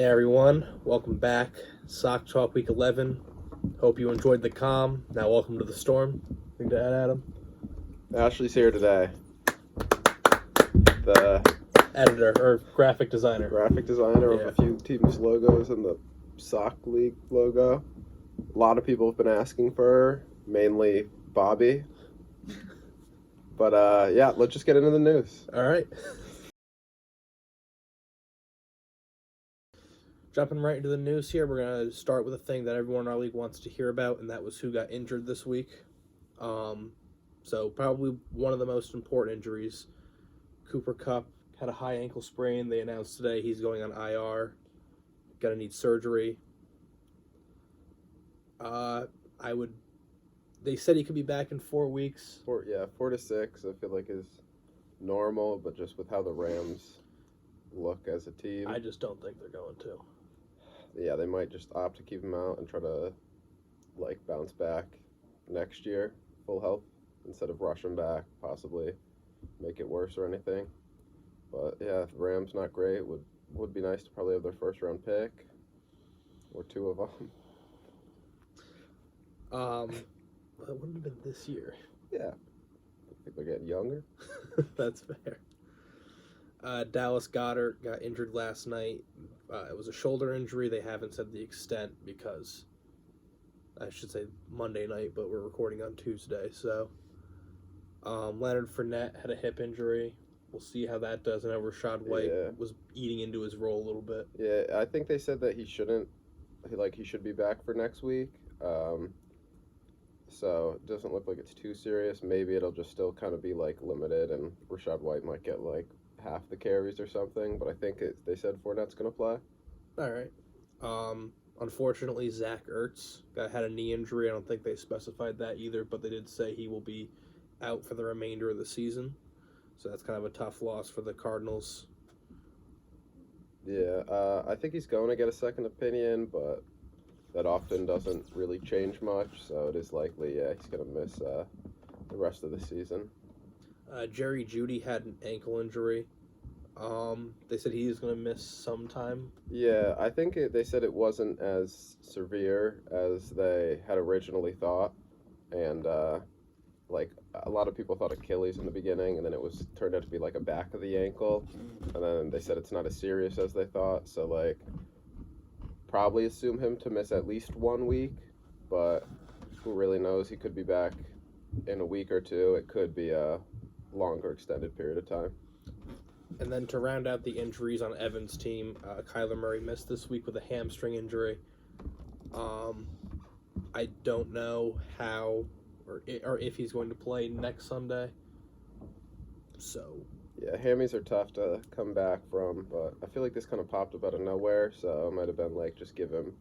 everyone, welcome back. Sock Talk Week 11. Hope you enjoyed the calm. Now welcome to the storm. Anything to add, Adam? Ashley's here today. The Editor or graphic designer. graphic designer of a few teams' logos and the Sock League logo. A lot of people have been asking for her, mainly Bobby. But yeah, let's just get into the news. All right. Jumping right into the news here, we're going to start with a thing that everyone in our league wants to hear about, and that was who got injured this week. So probably one of the most important injuries. Cooper Kupp had a high ankle sprain. They announced today he's going on IR. Going to need surgery. They said he could be back in 4 weeks. 4 to 6, I feel like is normal, but just with how the Rams look as a team. I just don't think they're going to. Yeah, they might just opt to keep him out and try to, bounce back next year, full health, instead of rush him back, possibly make it worse or anything. But, yeah, if the Rams not great, would be nice to probably have their first-round pick, or 2 of them. It wouldn't have been this year. Yeah. I think they're getting younger. That's fair. Dallas Goedert got injured last night. It was a shoulder injury. They haven't said the extent because I should say Monday night, but we're recording on Tuesday. So Leonard Fournette had a hip injury. We'll see how that does. I know Rachaad White was eating into his role a little bit. Yeah, I think they said that he should be back for next week. So it doesn't look like it's too serious. Maybe it'll just still kind of be limited, and Rachaad White might get half the carries or something. But I think they said Fournette's gonna play. All right. Unfortunately, Zach Ertz had a knee injury. I don't think they specified that either, but they did say he will be out for the remainder of the season. So that's kind of a tough loss for the Cardinals. Yeah, I think he's going to get a second opinion, but that often doesn't really change much, so it is likely, he's going to miss the rest of the season. Jerry Jeudy had an ankle injury. They said he is going to miss some time. Yeah, I think they said it wasn't as severe as they had originally thought, and a lot of people thought Achilles in the beginning, and then turned out to be a back of the ankle, and then they said it's not as serious as they thought, so probably assume him to miss at least 1 week, but who really knows? He could be back in a week or two. It could be a longer extended period of time. And then to round out the injuries on Evan's team, Kyler Murray missed this week with a hamstring injury. I don't know how or if he's going to play next Sunday. So yeah, hammies are tough to come back from, but I feel like this kind of popped up out of nowhere, so it might have been just give him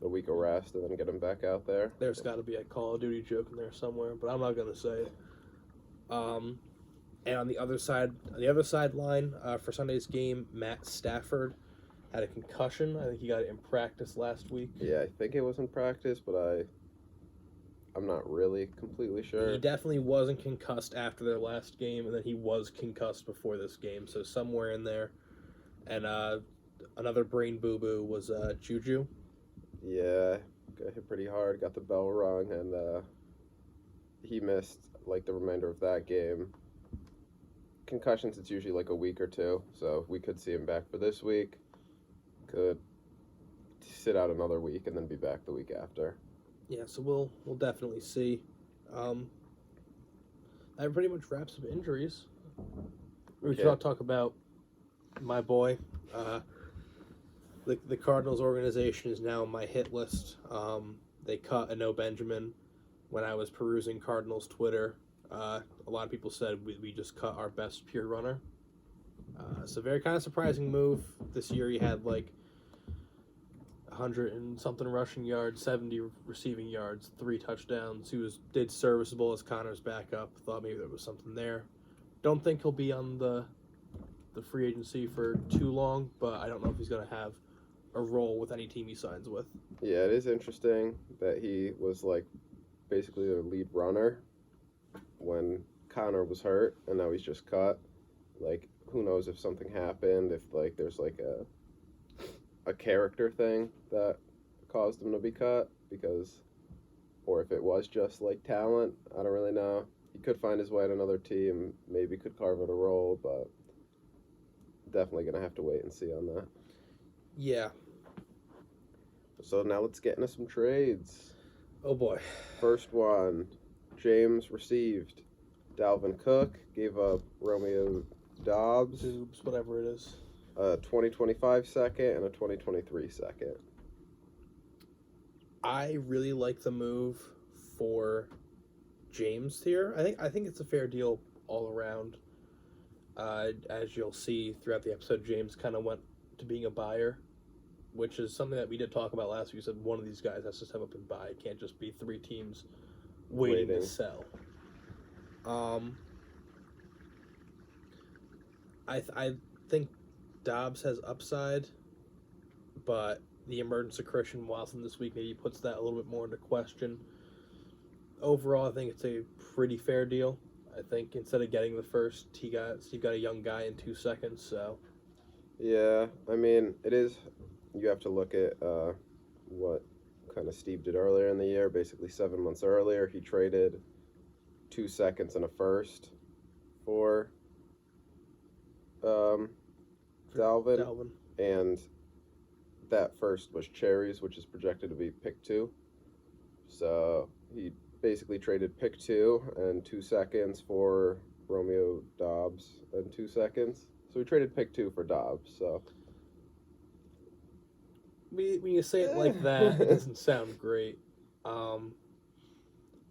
a week of rest and then get him back out there. There's got to be a Call of Duty joke in there somewhere, but I'm not going to say it. And on the other sideline for Sunday's game, Matt Stafford had a concussion. I think he got it in practice last week. Yeah, I think it was in practice, but I'm not really completely sure. He definitely wasn't concussed after their last game, and then he was concussed before this game, so somewhere in there. And another brain boo-boo was Juju. Yeah, got hit pretty hard, got the bell rung, and he missed the remainder of that game. Concussions, it's usually a week or two, so we could see him back for this week. Could sit out another week and then be back the week after. Yeah, so we'll definitely see. That pretty much wraps up injuries. We should talk about my boy. The Cardinals organization is now on my hit list. They cut Eno Benjamin when I was perusing Cardinals Twitter. A lot of people said we just cut our best pure runner. So very kind of surprising move. This year he had 100 and something rushing yards, 70 receiving yards, 3 touchdowns. He did serviceable as Connor's backup. Thought maybe there was something there. Don't think he'll be on the free agency for too long, but I don't know if he's going to have a role with any team he signs with. Yeah, it is interesting that he was basically their lead runner when Connor was hurt, and now he's just cut. Who knows if something happened, if there's a a character thing that caused him to be cut, because, or if it was just like talent, I don't really know. He could find his way at another team, maybe could carve out a role, but definitely gonna have to wait and see on that. Yeah. So now let's get into some trades. Oh boy. First one, James received Dalvin Cook, gave up Romeo Dobbs, Zoobs, whatever it is. a 2025 second and a 2023 second. I really like the move for James here. I think it's a fair deal all around. As you'll see throughout the episode, James kind of went to being a buyer, which is something that we did talk about last week. We said one of these guys has to step up and buy. It can't just be 3 teams waiting to sell. I think Dobbs has upside, but the emergence of Christian Watson this week maybe puts that a little bit more into question. Overall, I think it's a pretty fair deal. I think instead of getting the first, he got a young guy in 2 seconds. So yeah, I mean, it is. You have to look at what kind of Steve did earlier in the year. Basically, 7 months earlier, he traded 2 seconds and a first for Dalvin, and that first was Cherry's, which is projected to be pick 2. So he basically traded pick 2 and 2 seconds for Romeo Dobbs and 2 seconds. So we traded pick 2 for Dobbs. So when you say it like that, it doesn't sound great. I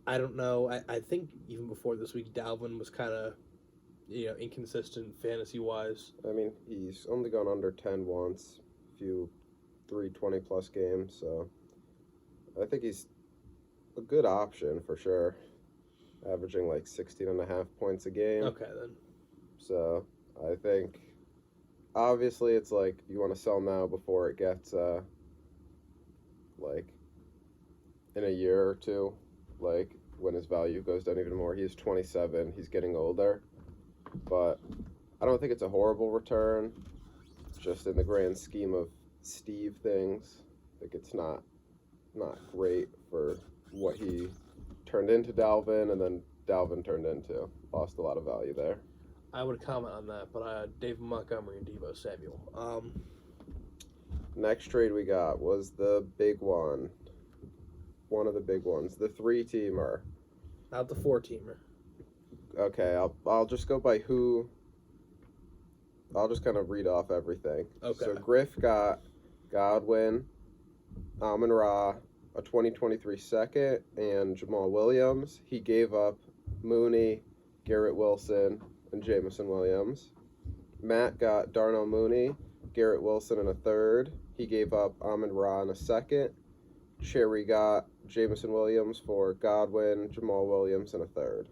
don't know. I think even before this week, Dalvin was kind of, inconsistent fantasy-wise. I mean, he's only gone under 10 once, a few 320-plus games, so I think he's a good option for sure, averaging like 16.5 points a game. Okay, then. So I think, obviously, it's like you want to sell now before it gets, like, in a year or two, like, when his value goes down even more. He's 27, he's getting older, but I don't think it's a horrible return. Just in the grand scheme of Steve things, I think it's not great for what he turned into Dalvin, and then Dalvin turned into. Lost a lot of value there. I would comment on that, but David Montgomery and Deebo Samuel. Next trade we got was the big one. One of the big ones, the 3-teamer. Not the 4-teamer. Okay, I'll just go by who. I'll just kind of read off everything. Okay. So Griff got Godwin, Amon-Ra, a 2023 second, and Jamal Williams. He gave up Mooney, Garrett Wilson, and Jameson Williams. Matt got Darnell Mooney, Garrett Wilson, and a third. He gave up Amon-Ra in a second. Cherry got Jameson Williams for Godwin, Jamal Williams, and a third.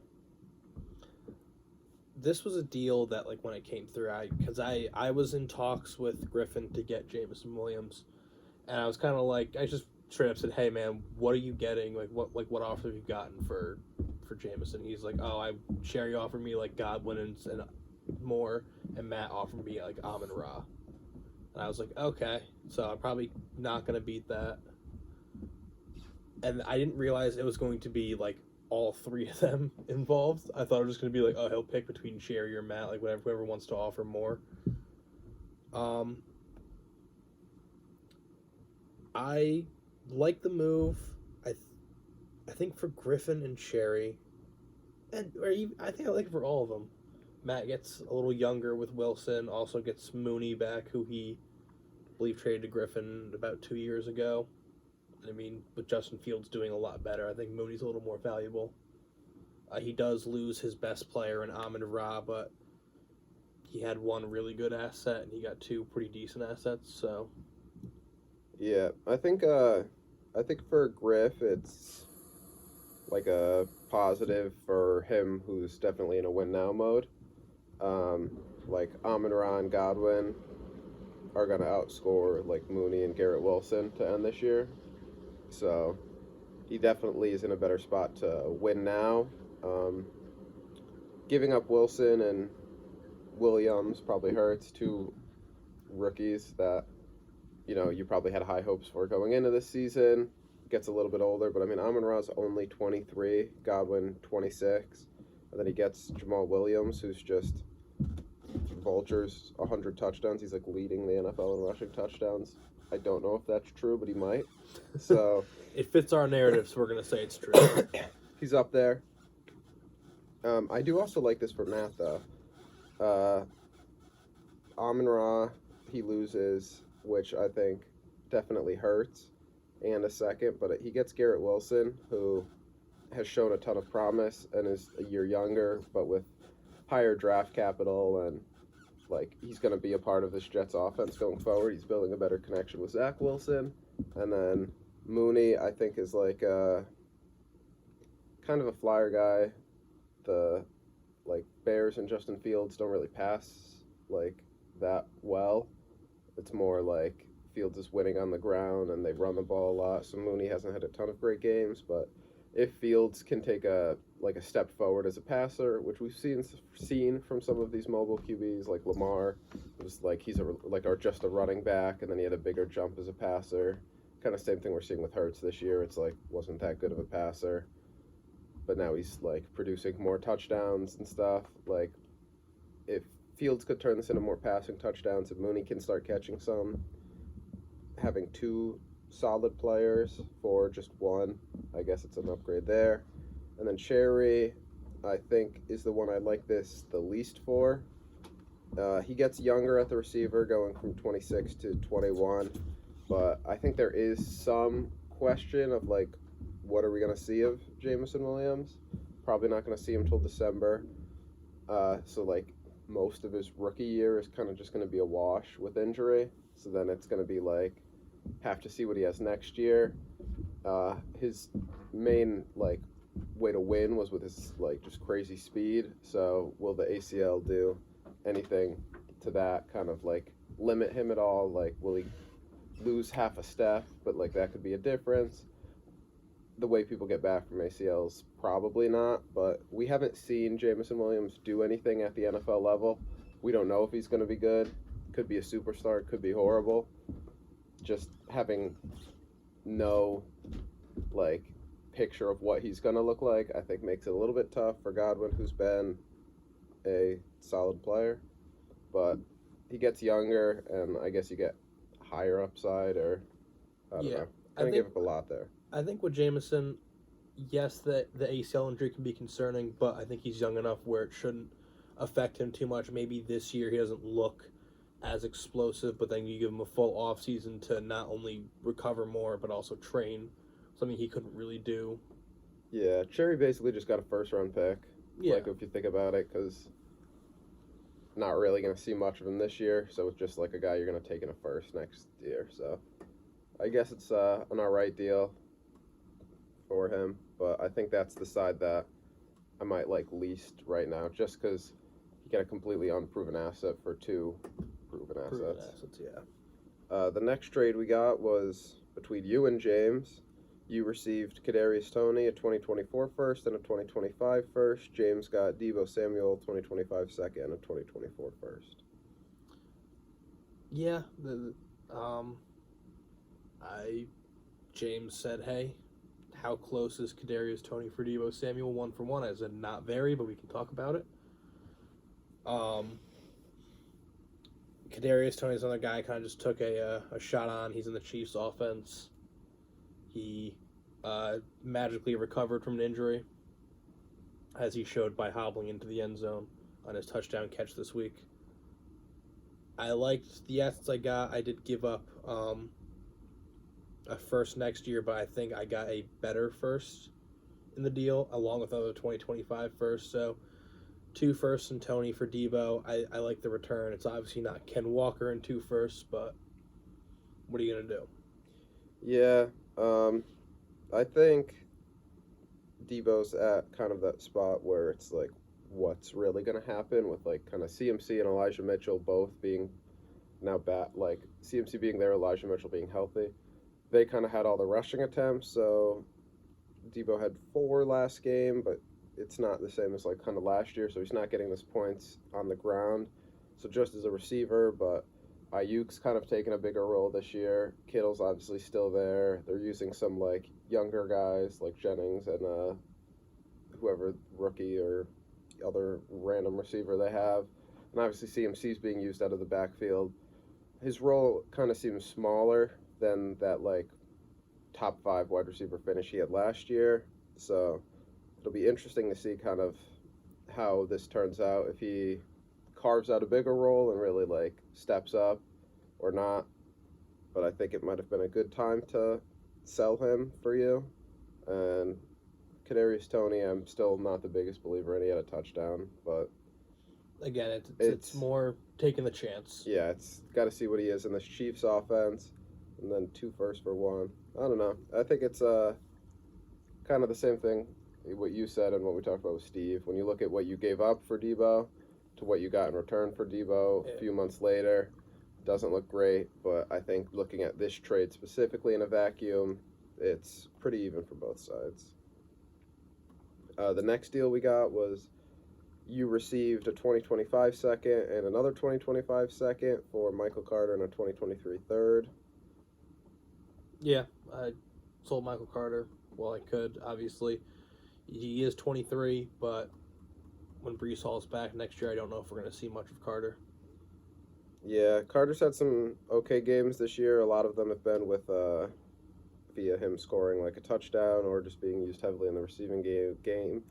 This was a deal that, like, when it came through, because I was in talks with Griffin to get Jameson Williams, and I was kind of like, I just straight up said, hey man, what are you getting? What offer have you gotten for Jameson? He's like, Cherry offered me like Godwin and more, and Matt offered me like Amon-Ra, and I was like, okay, so I'm probably not gonna beat that. And I didn't realize it was going to be like all 3 of them involved. I thought it was just going to be like, he'll pick between Cherry or Matt, like whoever wants to offer more. I like the move. I think for Griffin and Cherry, I think I like it for all of them. Matt gets a little younger with Wilson, also gets Mooney back, who he, I believe, traded to Griffin about 2 years ago. I mean, with Justin Fields doing a lot better, I think Mooney's a little more valuable. He does lose his best player in Amon-Ra, but he had 1 really good asset, and he got 2 pretty decent assets, so... Yeah, I think for Griff, it's like a positive for him, who's definitely in a win-now mode. Like, Amon-Ra and Godwin are going to outscore, like, Mooney and Garrett Wilson to end this year. So he definitely is in a better spot to win now. Giving up Wilson and Williams probably hurts, 2 rookies that you probably had high hopes for going into this season. Gets a little bit older, but I mean, Amon-Ra's only 23, Godwin 26, and then he gets Jamal Williams, who's just vultures 100 touchdowns. He's like leading the NFL in rushing touchdowns. I don't know if that's true, but he might. So It fits our narrative, so we're going to say it's true. he's up there. I do also like this for Matt, though. Amon-Ra, he loses, which I think definitely hurts, and a second, but he gets Garrett Wilson, who has shown a ton of promise and is a year younger, but with higher draft capital, and like he's going to be a part of this Jets offense going forward. He's building a better connection with Zach Wilson, and then Mooney, I think, is like kind of a flyer guy. The Bears and Justin Fields don't really pass like that well. It's more like Fields is winning on the ground and they run the ball a lot. So Mooney hasn't had a ton of great games, but if Fields can take a step forward as a passer, which we've seen from some of these mobile QBs like Lamar, it was like he's just a running back, and then he had a bigger jump as a passer. Kind of same thing we're seeing with Hurts this year. It's like wasn't that good of a passer, but now he's like producing more touchdowns and stuff. Like if Fields could turn this into more passing touchdowns, if Mooney can start catching some, having two solid players for just one, I guess it's an upgrade there. And then Cherry, I think, is the one I like this the least for. He gets younger at the receiver, going from 26 to 21, but I think there is some question of like, what are we going to see of Jameson Williams? Probably not going to see him till December. So like most of his rookie year is kind of just going to be a wash with injury. So then it's going to be like, have to see what he has next year. His main like way to win was with his like just crazy speed. So will the ACL do anything to that, kind of like limit him at all? Like will he lose half a step, but like that could be a difference? The way people get back from ACLs, probably not, but we haven't seen Jameson Williams do anything at the NFL level. We don't know if he's going to be good. Could be a superstar, could be horrible. Just having no like picture of what he's going to look like, I think makes it a little bit tough for Godwin, who's been a solid player. But he gets younger, and I guess you get higher upside, or I don't know. I think give up a lot there. I think with Jameson, yes, the ACL injury can be concerning, but I think he's young enough where it shouldn't affect him too much. Maybe this year he doesn't look as explosive, but then you give him a full off season to not only recover more but also train, something he couldn't really do. Yeah, Cherry basically just got a first-round pick. Yeah. Like if you think about it, because not really going to see much of him this year, so it's just like a guy you're going to take in a first next year. So I guess it's an alright deal for him, but I think that's the side that I might like least right now, just because he got a completely unproven asset for two proven assets. Yeah. The next trade we got was between you and James. You received Kadarius Toney, a 2024 first and a 2025 first. James got Deebo Samuel, 2025 second and a 2024 first. Yeah. James said, hey, how close is Kadarius Toney for Deebo Samuel 1-for-1? I said not very, but we can talk about it. Kadarius Toney's another guy kind of just took a shot on. He's in the Chiefs offense. He magically recovered from an injury, as he showed by hobbling into the end zone on his touchdown catch this week. I liked the assets I got. I did give up a first next year, but I think I got a better first in the deal, along with another 2025 first. So 2 firsts and Toney for Deebo. I like the return. It's obviously not Ken Walker and 2 firsts, but what are you going to do? Yeah, I think Deebo's at kind of that spot where it's like, what's really going to happen with like kind of CMC and Elijah Mitchell both being now like CMC being there, Elijah Mitchell being healthy. They kind of had all the rushing attempts, so Deebo had 4 last game, but it's not the same as like kind of last year, so he's not getting those points on the ground. So just as a receiver, but Ayuk's kind of taken a bigger role this year. Kittle's obviously still there. They're using some like younger guys like Jennings and whoever rookie or other random receiver they have. And obviously CMC's being used out of the backfield. His role kind of seems smaller than that like top 5 wide receiver finish he had last year. So it'll be interesting to see kind of how this turns out, if he carves out a bigger role and really like steps up or not. But I think it might have been a good time to sell him for you. And Kadarius Toney, I'm still not the biggest believer in. He had a touchdown, but Again, it's more taking the chance. yeah, it's got to see what he is in this Chiefs offense, and then 2 firsts for 1. I don't know. I think it's kind of the same thing, what you said and what we talked about with Steve. When you look at what you gave up for Debo to what you got in return for Debo a few months later, doesn't look great. But I think looking at this trade specifically in a vacuum, it's pretty even for both sides. The next deal we got was you received a 2025 second and another 2025 second for Michael Carter and a 2023 third. Yeah, I sold Michael Carter while I could. Obviously, he is 23, but when Breece Hall's back next year, I don't know if we're going to see much of Carter. Yeah, Carter's had some okay games this year. A lot of them have been with via him scoring like a touchdown or just being used heavily in the receiving game.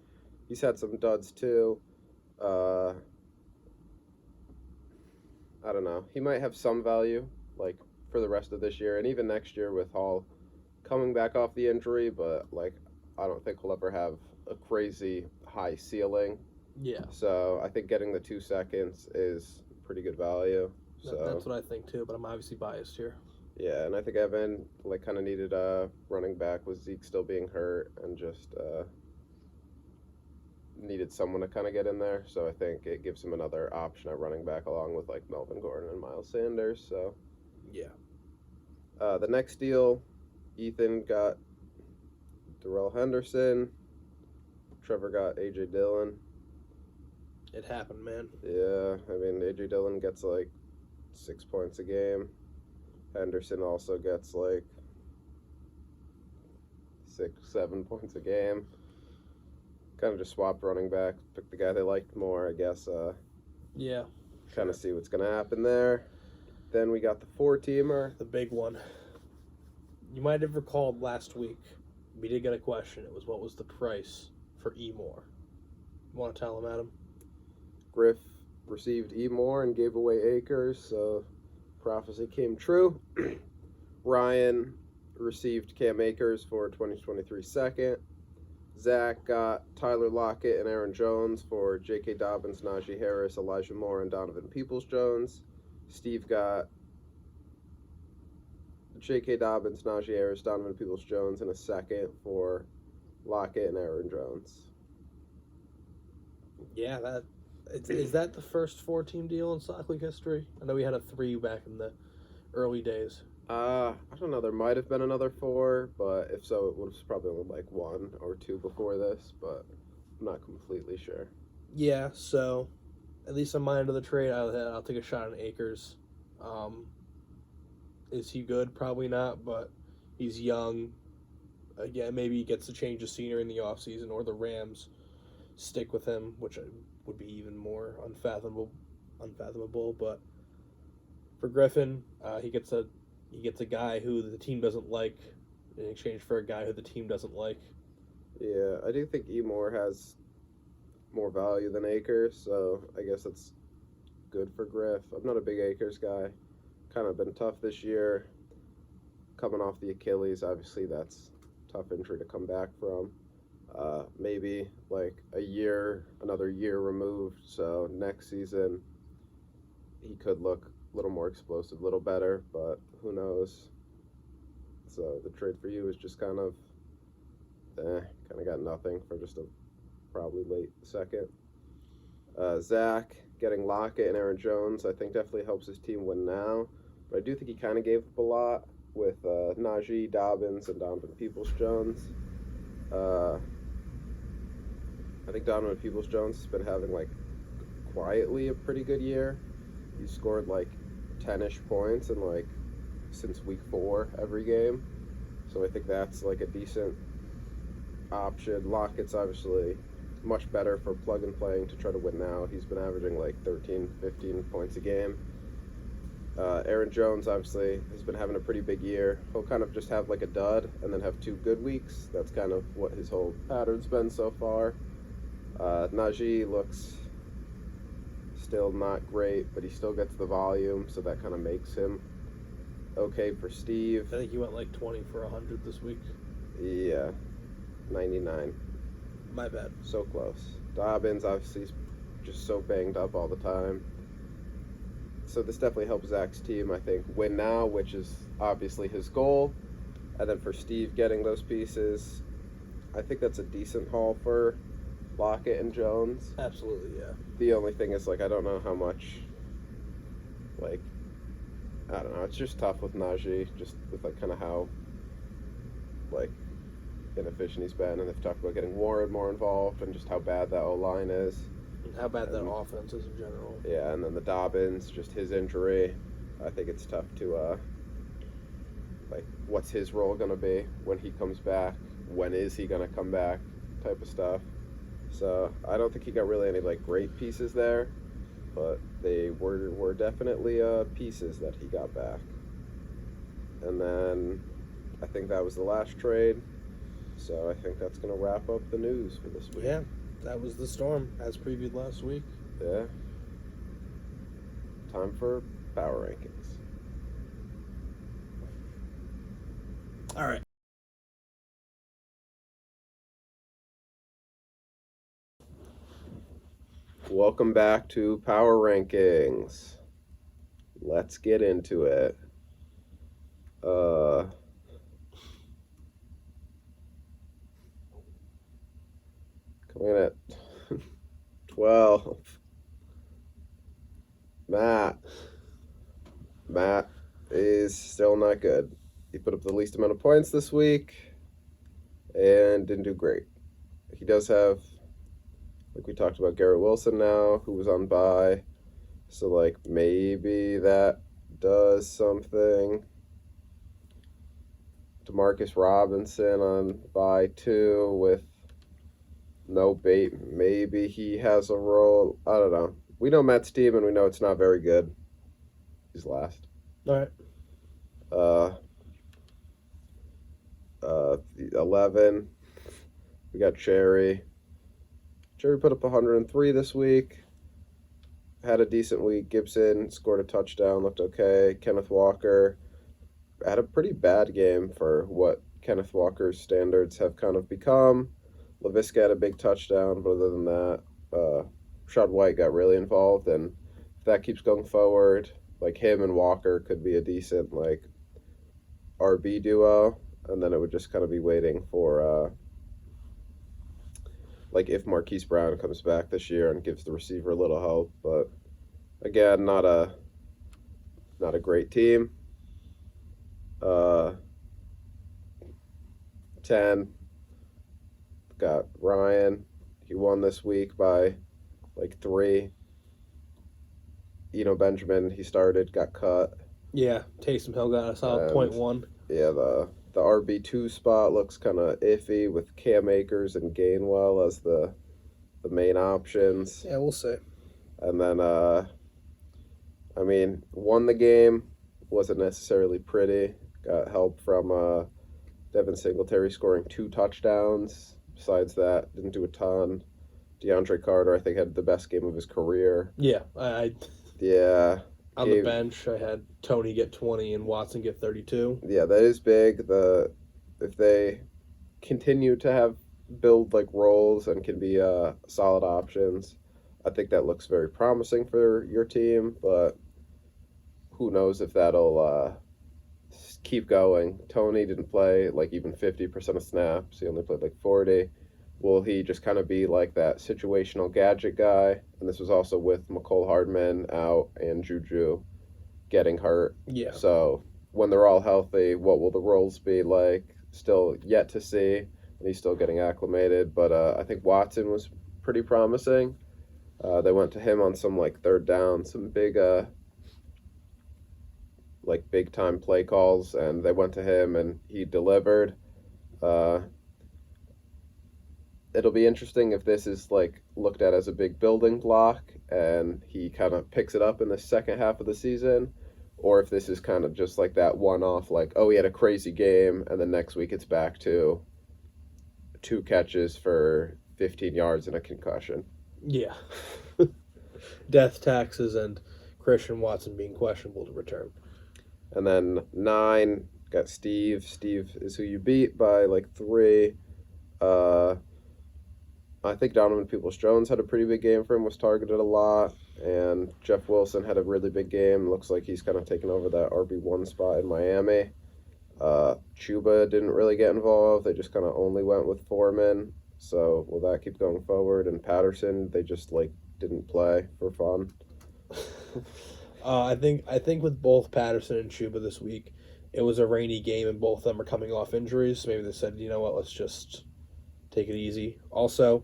He's had some duds too. I don't know. He might have some value like for the rest of this year and even next year with Hall coming back off the injury, but like I don't think he'll ever have a crazy high ceiling. Yeah. So I think getting the 2 seconds is pretty good value. So That's what I think too, but I'm obviously biased here. yeah, and I think Evan like kind of needed a running back with Zeke still being hurt and just needed someone to kind of get in there. So I think it gives him another option at running back along with like Melvin Gordon and Miles Sanders. So yeah. The next deal, Ethan got Darrell Henderson. Trevor got A.J. Dillon. It happened, man. Yeah, I mean, A.J. Dillon gets like 6 points a game. Henderson also gets like 6-7 points a game. Kind of just swapped running back. Took the guy they liked more, I guess. Yeah. Kind of see what's going to happen there. Then we got the 4-teamer. The big one. You might have recalled last week, we did get a question. It was, what was the price for E. Moore? You want to tell him, Adam? Griff received E. Moore and gave away Akers, so prophecy came true. Ryan received Cam Akers for 2023 second. Zach got Tyler Lockett and Aaron Jones for J.K. Dobbins, Najee Harris, Elijah Moore, and Donovan Peoples-Jones. Steve got J.K. Dobbins, Najee Harris, Donovan Peoples-Jones, and a second for Lockett and Aaron Jones. Yeah, is that the first 4-team deal in Sock League history? I know we had a 3 back in the early days. I don't know. There might have been another 4, but if so, it was probably only like 1 or 2 before this, but I'm not completely sure. Yeah, so at least on my end of the trade, I'll take a shot on Akers. Is he good? Probably not, but he's young. Again, maybe he gets to change the scenery in the offseason, or the Rams stick with him, which would be even more unfathomable. But for Griffin, he gets a guy who the team doesn't like in exchange for a guy who the team doesn't like. Yeah, I do think E. Moore has more value than Akers, so I guess it's good for Griff. I'm not a big Akers guy. Kind of been tough this year. Coming off the Achilles, obviously that's a tough injury to come back from. Maybe like another year removed, so next season he could look a little more explosive, a little better, but who knows. So the trade for you is just kind of got nothing for just a probably late second. Zach getting Lockett and Aaron Jones, I think definitely helps his team win now, but I do think he kind of gave up a lot with Najee, Dobbins, and Donovan Peoples-Jones. I think Donovan Peoples-Jones has been having like quietly a pretty good year. He scored like 10-ish points in like since week 4 every game. So I think that's like a decent option. Lockett's obviously much better for plug and playing to try to win now. He's been averaging like 13, 15 points a game. Aaron Jones obviously has been having a pretty big year. He'll kind of just have like a dud and then have 2 good weeks. That's kind of what his whole pattern's been so far. Najee looks still not great, but he still gets the volume, so that kind of makes him okay for Steve. I think he went like 20 for 100 this week. Yeah, 99. My bad. So close. Dobbins obviously is just so banged up all the time. So this definitely helps Zach's team, I think, win now, which is obviously his goal. And then for Steve getting those pieces, I think that's a decent haul for Lockett and Jones. Absolutely, yeah. The only thing is, like, I don't know how much, like, I don't know. It's just tough with Najee, just with, like, kind of how, like, inefficient he's been. And they've talked about getting Warren more involved and just how bad that O-line is. And how bad that offense is in general. Yeah, and then the Dobbins, just his injury. I think it's tough to, like, what's his role going to be when he comes back? When is he going to come back? Type of stuff. So I don't think he got really any, like, great pieces there, but they were definitely pieces that he got back. And then I think that was the last trade. So I think that's going to wrap up the news for this week. Yeah, that was the storm, as previewed last week. Yeah. Time for power rankings. All right. Welcome back to Power Rankings. Let's get into it. Coming in at 12. Matt is still not good. He put up the least amount of points this week and didn't do great. He does have, like we talked about, Garrett Wilson now, who was on bye. So, like, maybe that does something. Demarcus Robinson on bye too with no bait. Maybe he has a role. I don't know. We know Matt's team and we know it's not very good. He's last. All right. 11. We got Cherry. Cherry put up 103 this week. Had a decent week. Gibson scored a touchdown, looked okay. Kenneth Walker had a pretty bad game for what Kenneth Walker's standards have kind of become. LaVisca had a big touchdown, but other than that, Rashad White got really involved, and if that keeps going forward, like, him and Walker could be a decent, like, RB duo, and then it would just kind of be waiting for like, if Marquise Brown comes back this year and gives the receiver a little help. But again, not a great team. 10, got Ryan. He won this week by like 3. Benjamin, he started, got cut. Yeah, Taysom Hill got a solid 0.1. Yeah, the RB2 spot looks kind of iffy with Cam Akers and Gainwell as the main options. Yeah, we'll see. And then, won the game. Wasn't necessarily pretty. Got help from Devin Singletary scoring 2 touchdowns. Besides that, didn't do a ton. DeAndre Carter, I think, had the best game of his career. Yeah, Yeah. On the bench, I had Tony get 20 and Watson get 32. Yeah, that is big. If they continue to build like roles and can be solid options, I think that looks very promising for your team. But who knows if that'll keep going. Tony didn't play like even 50% of snaps. He only played like 40. Will he just kind of be like that situational gadget guy? And this was also with McCole Hardman out and Juju getting hurt. Yeah. So when they're all healthy, what will the roles be like? Still yet to see. And he's still getting acclimated. But I think Watson was pretty promising. They went to him on some like third down, some big like big time play calls, and they went to him and he delivered. Uh, it'll be interesting if this is like looked at as a big building block and he kind of picks it up in the second half of the season, or if this is kind of just like that one off, like, oh, he had a crazy game, and then next week it's back to 2 catches for 15 yards and a concussion. Yeah. Death taxes and Christian Watson being questionable to return. And then 9, got Steve. Steve is who you beat by like 3. I think Donovan Peoples-Jones had a pretty big game for him, was targeted a lot. And Jeff Wilson had a really big game. Looks like he's kind of taken over that RB1 spot in Miami. Chuba didn't really get involved. They just kind of only went with Foreman. So will that keep going forward? And Patterson, they just like didn't play for fun. I think with both Patterson and Chuba this week, it was a rainy game and both of them are coming off injuries. Maybe they said, you know what, let's just take it easy. Also,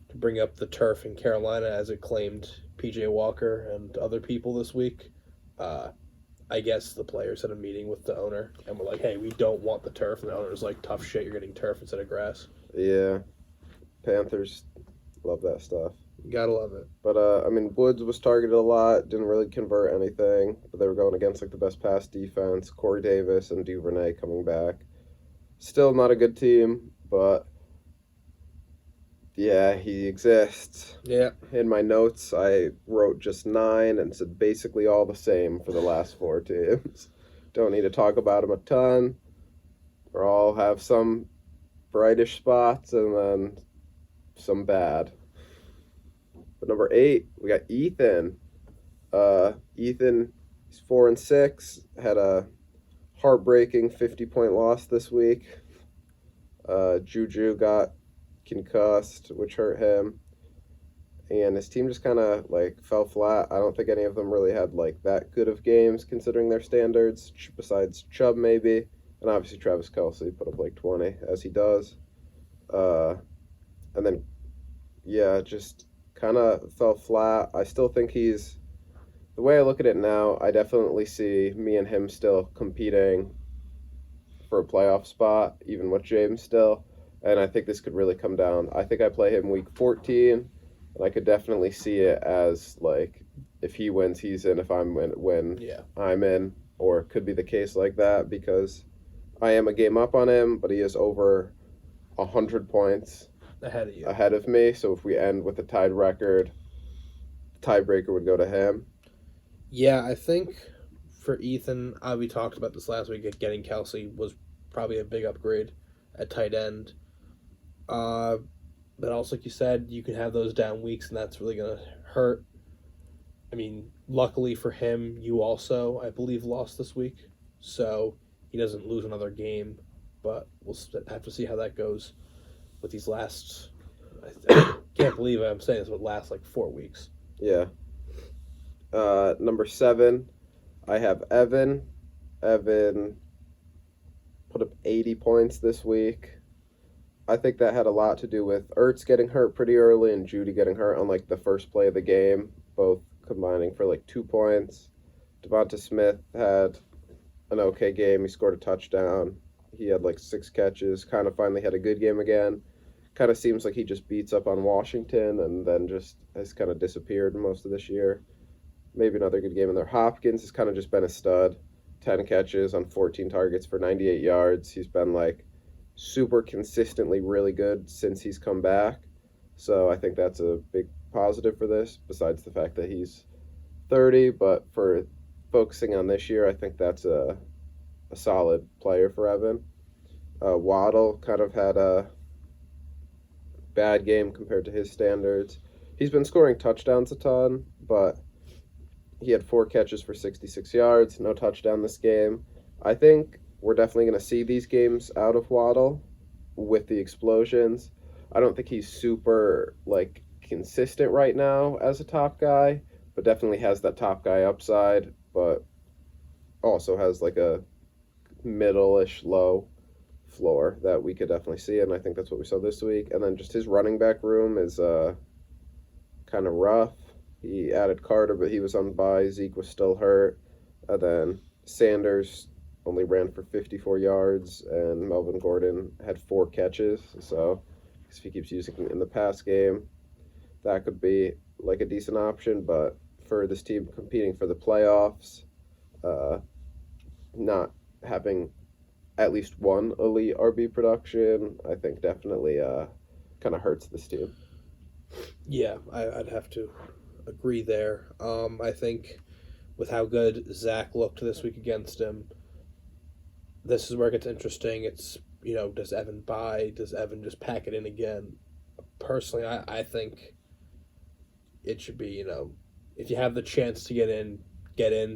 to bring up the turf in Carolina as it claimed PJ Walker and other people this week, I guess the players had a meeting with the owner and were like, hey, we don't want the turf. And the owner's like, tough shit, you're getting turf instead of grass. Yeah. Panthers love that stuff. You gotta love it. But, I mean, Woods was targeted a lot, didn't really convert anything, but they were going against, like, the best pass defense, Corey Davis and Duvernay coming back. Still not a good team, but, yeah, he exists. Yeah. In my notes, I wrote just 9 and said basically all the same for the last 4 teams. Don't need to talk about them a ton. Or all have some brightish spots and then some bad. But number 8, we got Ethan. Ethan, he's 4-6. Had a heartbreaking 50-point loss this week. Juju got concussed, which hurt him. And his team just kind of like fell flat. I don't think any of them really had like that good of games considering their standards, besides Chubb maybe. And obviously Travis Kelce put up like 20, as he does. And then, yeah, just kind of fell flat. I still think he's, the way I look at it now, I definitely see me and him still competing for a playoff spot, even with James still. And I think this could really come down. I think I play him week 14, and I could definitely see it as, like, if he wins, he's in. If I'm when Yeah. I'm in. Or it could be the case like that, because I am a game up on him, but he is over 100 points Ahead of you. ahead of me. So if we end with a tied record, tiebreaker would go to him. Yeah, I think for Ethan, we talked about this last week, getting Kelce was probably a big upgrade at tight end. But also, like you said, you can have those down weeks, and that's really going to hurt. I mean, luckily for him, you also, I believe, lost this week. So he doesn't lose another game. But we'll have to see how that goes with these last, I can't believe I'm saying this, would last like 4 weeks. Yeah. Number 7, I have Evan. Evan put up 80 points this week. I think that had a lot to do with Ertz getting hurt pretty early and Judy getting hurt on like the first play of the game, both combining for like 2 points. Devonta Smith had an okay game. He scored a touchdown. He had like 6 catches, kind of finally had a good game again. Kind of seems like he just beats up on Washington and then just has kind of disappeared most of this year. Maybe another good game in there. Hopkins has kind of just been a stud. 10 catches on 14 targets for 98 yards. He's been like super consistently really good since he's come back. So I think that's a big positive for this, besides the fact that he's 30. But for focusing on this year, I think that's a solid player for Evan. Waddle kind of had a bad game compared to his standards. He's been scoring touchdowns a ton, but he had 4 catches for 66 yards, no touchdown this game. I think we're definitely going to see these games out of Waddle with the explosions. I don't think he's super, like, consistent right now as a top guy, but definitely has that top guy upside, but also has, like, a middle-ish low floor that we could definitely see, and I think that's what we saw this week. And then just his running back room is kind of rough. He added Carter, but he was on bye. Zeke was still hurt. And then Sanders only ran for 54 yards, and Melvin Gordon had 4 catches. So if he keeps using him in the pass game, that could be like a decent option. But for this team competing for the playoffs, not having at least one elite RB production, I think definitely kind of hurts this team. Yeah, I'd have to agree there. I think with how good Zach looked this week against him, this is where it gets interesting. It's, does Evan buy? Does Evan just pack it in again? Personally, I think it should be, if you have the chance to get in,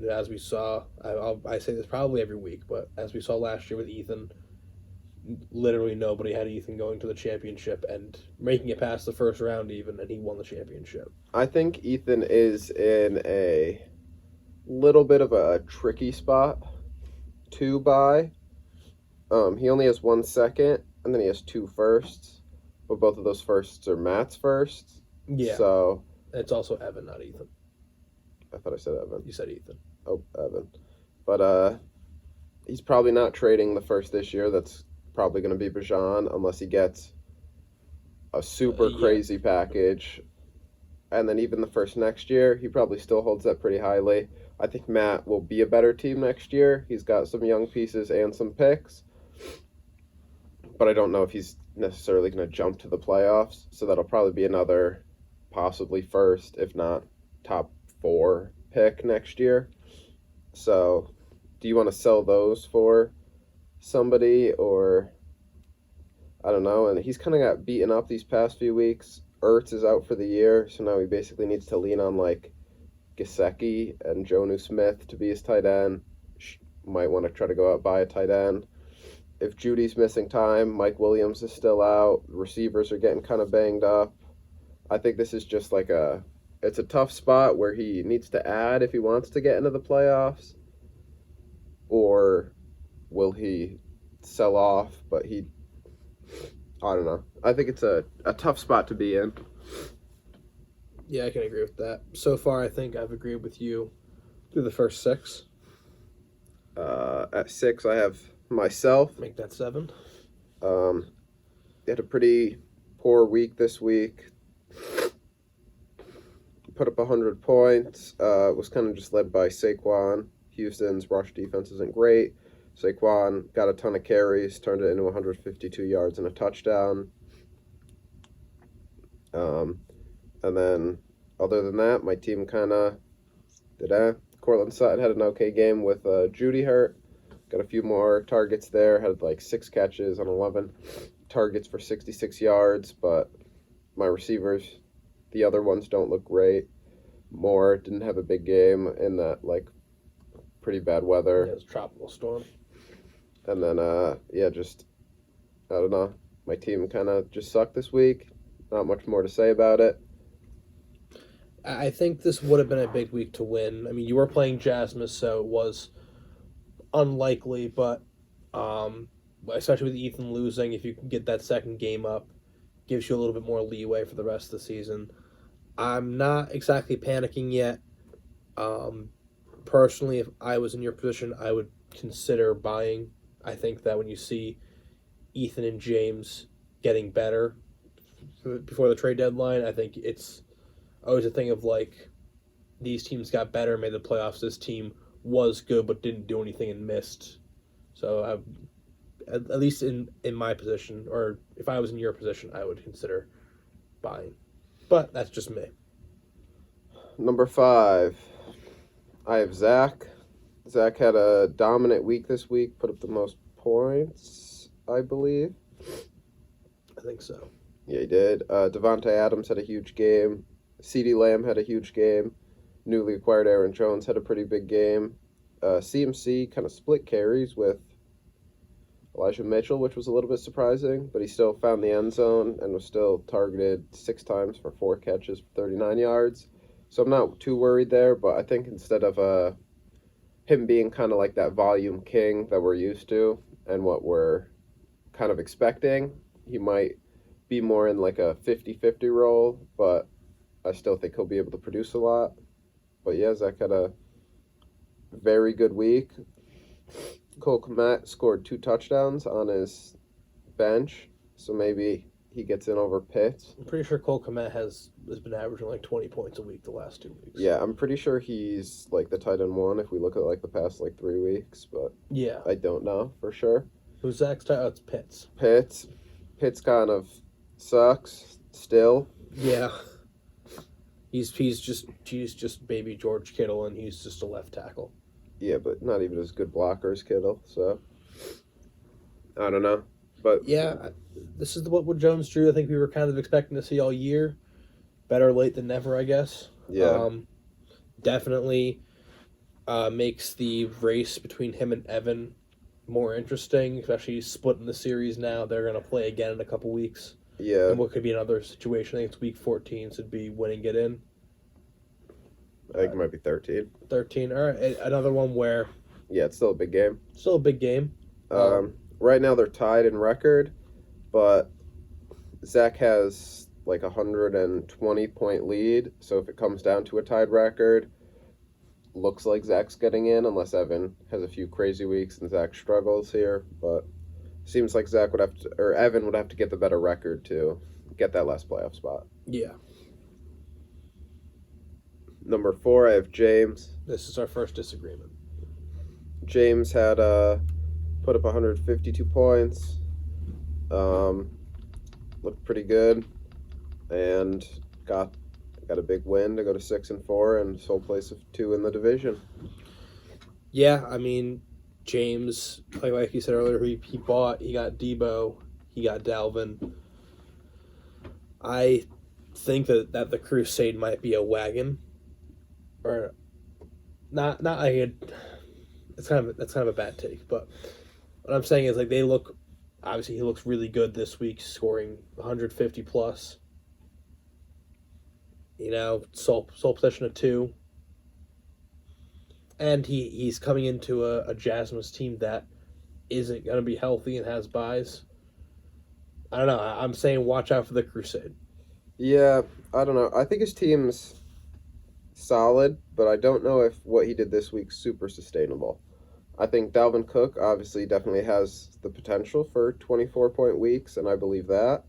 as we saw. I say this probably every week, but as we saw last year with Ethan, literally nobody had Ethan going to the championship and making it past the first round even, and he won the championship. I think Ethan is in a little bit of a tricky spot to buy. He only has 1 second, and then he has 2 firsts, but both of those firsts are Matt's firsts. Yeah. So it's also Evan, not Ethan. I thought I said Evan. You said Ethan. Oh, Evan. But he's probably not trading the first this year. That's probably going to be Bijan unless he gets a super crazy package. And then even the first next year, he probably still holds that pretty highly. I think Matt will be a better team next year. He's got some young pieces and some picks. But I don't know if he's necessarily going to jump to the playoffs. So that'll probably be another possibly first, if not top 4 pick next year. So do you want to sell those for somebody, or I don't know? And he's kind of got beaten up these past few weeks. Ertz is out for the year, so now he basically needs to lean on like Gesicki and Jonnu Smith to be his tight end. Might want to try to go out buy a tight end. If Judy's missing time, Mike Williams is still out. Receivers are getting kind of banged up. I think this is just like it's a tough spot where he needs to add if he wants to get into the playoffs. Or will he sell off? But I don't know. I think it's a tough spot to be in. Yeah, I can agree with that. So far, I think I've agreed with you through the first 6. At 6, I have myself. Make that 7. Had a pretty poor week this week. Put up 100 points. Was kind of just led by Saquon. Houston's rush defense isn't great. Saquon got a ton of carries, turned it into 152 yards and a touchdown. And then, other than that, my team kind of did. Cortland Sutton had an okay game with Judy hurt. Got a few more targets there. Had like 6 catches on 11 targets for 66 yards. But my receivers, the other ones don't look great. Moore didn't have a big game in that like pretty bad weather. Yeah, it was a tropical storm. And then just I don't know. My team kind of just sucked this week. Not much more to say about it. I think this would have been a big week to win. I mean, you were playing Jasmine, so it was unlikely, but especially with Ethan losing, if you can get that second game up, gives you a little bit more leeway for the rest of the season. I'm not exactly panicking yet. Personally, if I was in your position, I would consider buying. I think that when you see Ethan and James getting better before the trade deadline, I think it's always a thing of like, these teams got better, made the playoffs. This team was good but didn't do anything and missed. So at least in my position, or if I was in your position, I would consider buying. But that's just me. Number 5, I have Zach. Zach had a dominant week this week, put up the most points, I believe. I think so. Yeah, he did. Devontae Adams had a huge game. CeeDee Lamb had a huge game. Newly acquired Aaron Jones had a pretty big game. CMC kind of split carries with Elijah Mitchell, which was a little bit surprising, but he still found the end zone and was still targeted 6 times for 4 catches for 39 yards. So I'm not too worried there, but I think instead of him being kind of like that volume king that we're used to and what we're kind of expecting, he might be more in like a 50-50 role, but I still think he'll be able to produce a lot. But yeah, Zach had a very good week. Cole Kmet scored 2 touchdowns on his bench, so maybe he gets in over Pitts. I'm pretty sure Cole Kmet has been averaging like 20 points a week the last 2 weeks. Yeah, I'm pretty sure he's like the tight end one if we look at like the past like 3 weeks, but Yeah. I don't know for sure. Who's Zach's tight? Oh, it's Pitts. Pitts kind of sucks still. Yeah. He's just baby George Kittle, and he's just a left tackle. Yeah, but not even as good blocker as Kittle, so I don't know. But Yeah, this is what Jones Drew I think we were kind of expecting to see all year. Better late than never, I guess. yeah, Definitely makes the race between him and Evan more interesting, especially splitting the series now. They're going to play again in a couple weeks. yeah, And what could be another situation, I think it's week 14, so it'd be winning it in. I think it might be 13. 13, all right, another one where Yeah, it's still a big game. still a big game. Right now they're tied in record, but Zach has like 120-point lead. So if it comes down to a tied record, looks like Zach's getting in, unless Evan has a few crazy weeks and Zach struggles here. But seems like Zach would have to, or Evan would have to get the better record to get that last playoff spot. Yeah, Number 4, I have James. this is our first disagreement. James had put up 152 points. Looked pretty good, and got a big win to go to 6-4 and sole place of 2 in the division. Yeah, I mean, James, like you said earlier, he got Debo, he got Dalvin. I think that the Crusade might be a wagon, or not like that's kind of a bad take, but what I'm saying is like they look. Obviously, he looks really good this week, scoring 150 plus. You know, sole possession of 2. And he's coming into a Jasmine team that isn't going to be healthy and has buys. I don't know. I'm saying watch out for the Crusade. Yeah, I don't know. I think his team's solid, but I don't know if what he did this week's super sustainable. I think Dalvin Cook obviously definitely has the potential for 24-point weeks, and I believe that.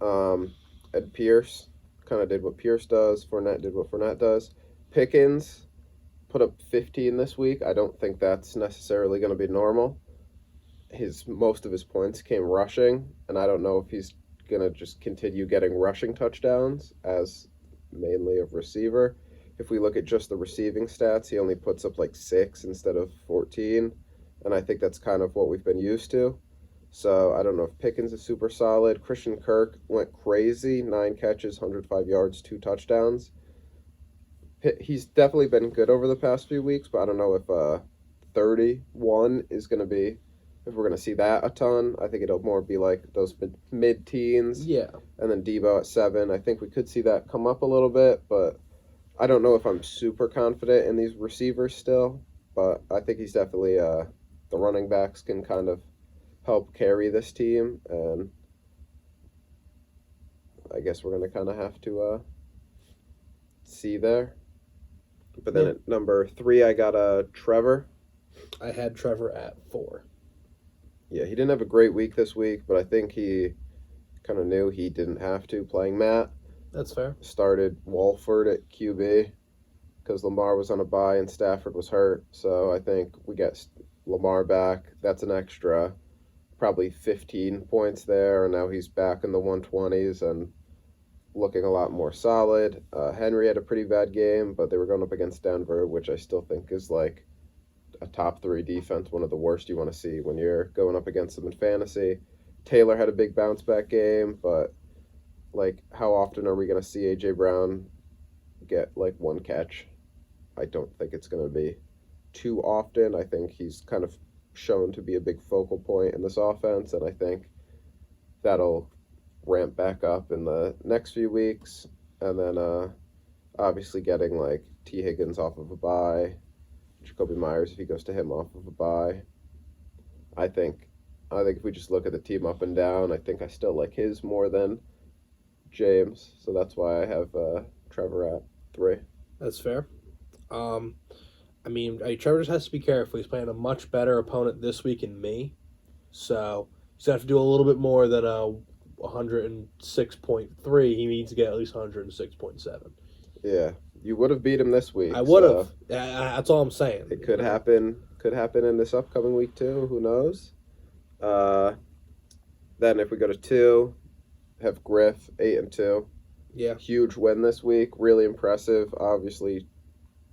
And Pierce kind of did what Pierce does. Fournette did what Fournette does. Pickens put up 15 this week. I don't think that's necessarily going to be normal. Most of his points came rushing, and I don't know if he's going to just continue getting rushing touchdowns as mainly of receiver. If we look at just the receiving stats, he only puts up like 6 instead of 14, and I think that's kind of what we've been used to. So I don't know if Pickens is super solid. Christian Kirk went crazy, 9 catches, 105 yards, 2 touchdowns. He's definitely been good over the past few weeks, but I don't know if 31 is going to be, if we're going to see that a ton. I think it'll more be like those mid-teens. Yeah. And then Debo at 7. I think we could see that come up a little bit, but I don't know if I'm super confident in these receivers still, but I think he's definitely the running backs can kind of help carry this team, and I guess we're going to kind of have to see there. But then at number 3, I got Trevor. I had Trevor at 4. Yeah, he didn't have a great week this week, but I think he kind of knew he didn't have to playing Matt. That's fair. Started Walford at QB because Lamar was on a bye and Stafford was hurt. So I think we get Lamar back. That's an extra probably 15 points there, and now he's back in the 120s and looking a lot more solid. Henry had a pretty bad game, but they were going up against Denver, which I still think is like a top 3 defense, one of the worst you want to see when you're going up against them in fantasy. Taylor had a big bounce back game, but like, how often are we going to see A.J. Brown get, like, 1 catch? I don't think it's going to be too often. I think he's kind of shown to be a big focal point in this offense, and I think that'll ramp back up in the next few weeks. And then, obviously getting, like, T. Higgins off of a bye, Jacoby Myers if he goes to him off of a bye. I think if we just look at the team up and down, I think I still like his more than James, so that's why I have Trevor at 3. That's fair. I I mean, Trevor just has to be careful. He's playing a much better opponent this week in me, so he's gonna have to do a little bit more than 106.3. He needs to get at least 106.7. Yeah, you would have beat him this week. I would have. So That's all I'm saying. it could happen. Could happen in this upcoming week too. Who knows? Then if we go to 2, have Griff 8-2. Yeah. Huge win this week. Really impressive. Obviously,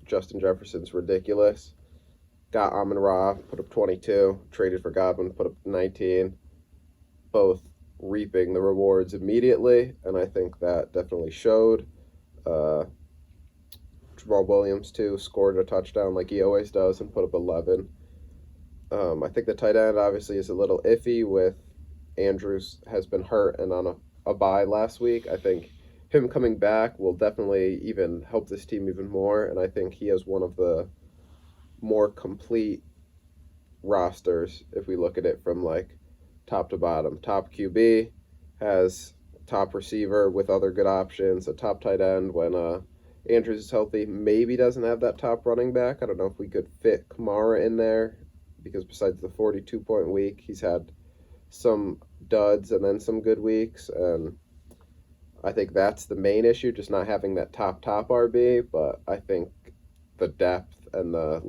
Justin Jefferson's ridiculous. Got Amon Ra, put up 22. Traded for Godwin, put up 19. Both reaping the rewards immediately, and I think that definitely showed. Jamal Williams, too, scored a touchdown like he always does and put up 11. I think the tight end obviously is a little iffy with Andrews has been hurt and on a bye last week. I think him coming back will definitely even help this team even more, and I think he has one of the more complete rosters if we look at it from like top to bottom. Top QB, has top receiver with other good options, a top tight end when Andrews is healthy, maybe doesn't have that top running back. I don't know if we could fit Kamara in there because besides the 42-point week, he's had some duds and then some good weeks, and I think that's the main issue, just not having that top RB, but I think the depth and the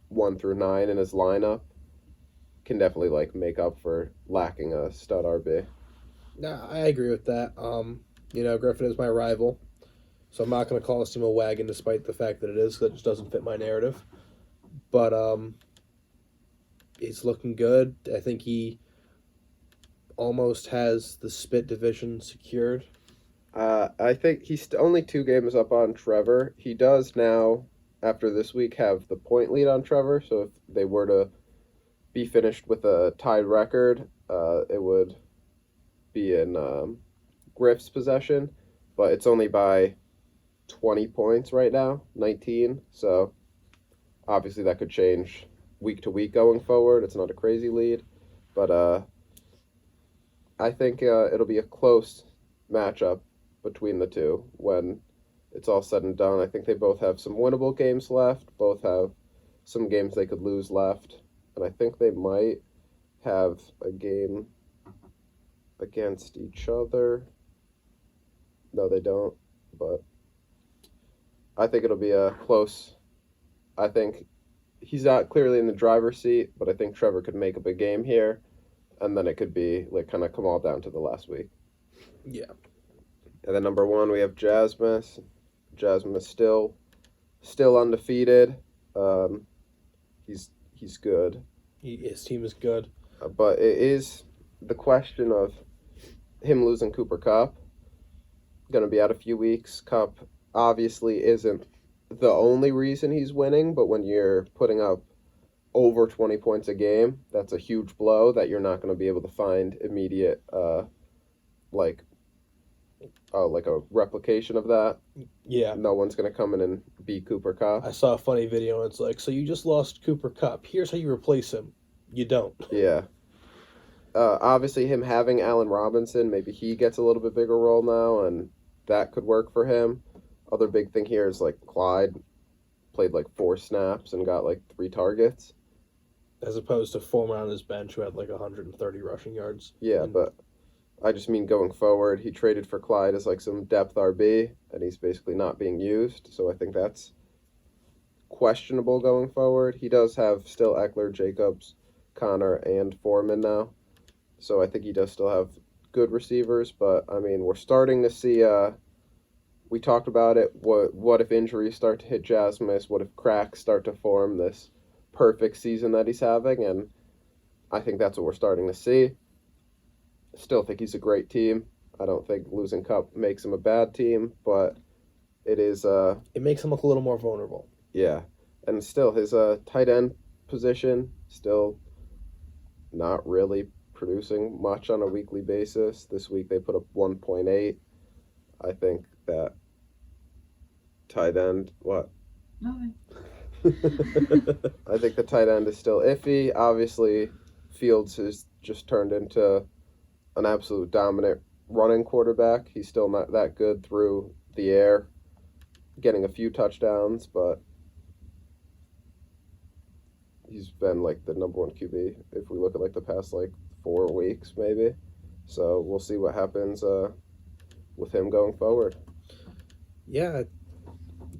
1 through 9 in his lineup can definitely make up for lacking a stud RB. Yeah, I agree with that. Griffin is my rival, so I'm not going to call this team a wagon despite the fact that it is, because it just doesn't fit my narrative. But he's looking good. I think he almost has the Spit division secured. I think he's only 2 games up on Trevor. He does now, after this week, have the point lead on Trevor, so if they were to be finished with a tied record, it would be in Griff's possession, but it's only by 20 points right now, 19, so obviously that could change week to week going forward. It's not a crazy lead, but I think it'll be a close matchup between the two when it's all said and done. I think they both have some winnable games left, both have some games they could lose left, and I think they might have a game against each other. No, they don't, but I think it'll be a close. I think he's not clearly in the driver's seat, but I think Trevor could make a big game here, and then it could be kind of come all down to the last week. Yeah. And then number 1, we have Jasmus. Jasmus still undefeated. He's good. His team is good. But it is the question of him losing Cooper Kupp. Going to be out a few weeks. Kupp obviously isn't the only reason he's winning, but when you're putting up over 20 points a game, that's a huge blow that you're not going to be able to find immediate, like a replication of that. Yeah. No one's going to come in and beat Cooper Kupp. I saw a funny video, and it's like, so you just lost Cooper Kupp. Here's how you replace him. You don't. Yeah. Obviously, him having Allen Robinson, maybe he gets a little bit bigger role now, and that could work for him. Other big thing here is Clyde played 4 snaps and got 3 targets. As opposed to Foreman on his bench who had 130 rushing yards. Yeah, but I just mean going forward, he traded for Clyde as some depth RB, and he's basically not being used. So I think that's questionable going forward. He does have still Eckler, Jacobs, Connor, and Foreman now. So I think he does still have good receivers, but I mean, we're starting to see, we talked about it, what if injuries start to hit Jasmus, what if cracks start to form this perfect season that he's having, and I think that's what we're starting to see. Still think he's a great team. I don't think losing Kupp makes him a bad team, but it is it makes him look a little more vulnerable. Yeah, and still his tight end position still not really producing much on a weekly basis. This week they put up 1.8. I think that tight end Nothing. I think the tight end is still iffy. Obviously, Fields has just turned into an absolute dominant running quarterback. He's still not that good through the air, getting a few touchdowns, but he's been like the number one QB if we look at like the past like 4 weeks maybe. So we'll see what happens with him going forward. Yeah,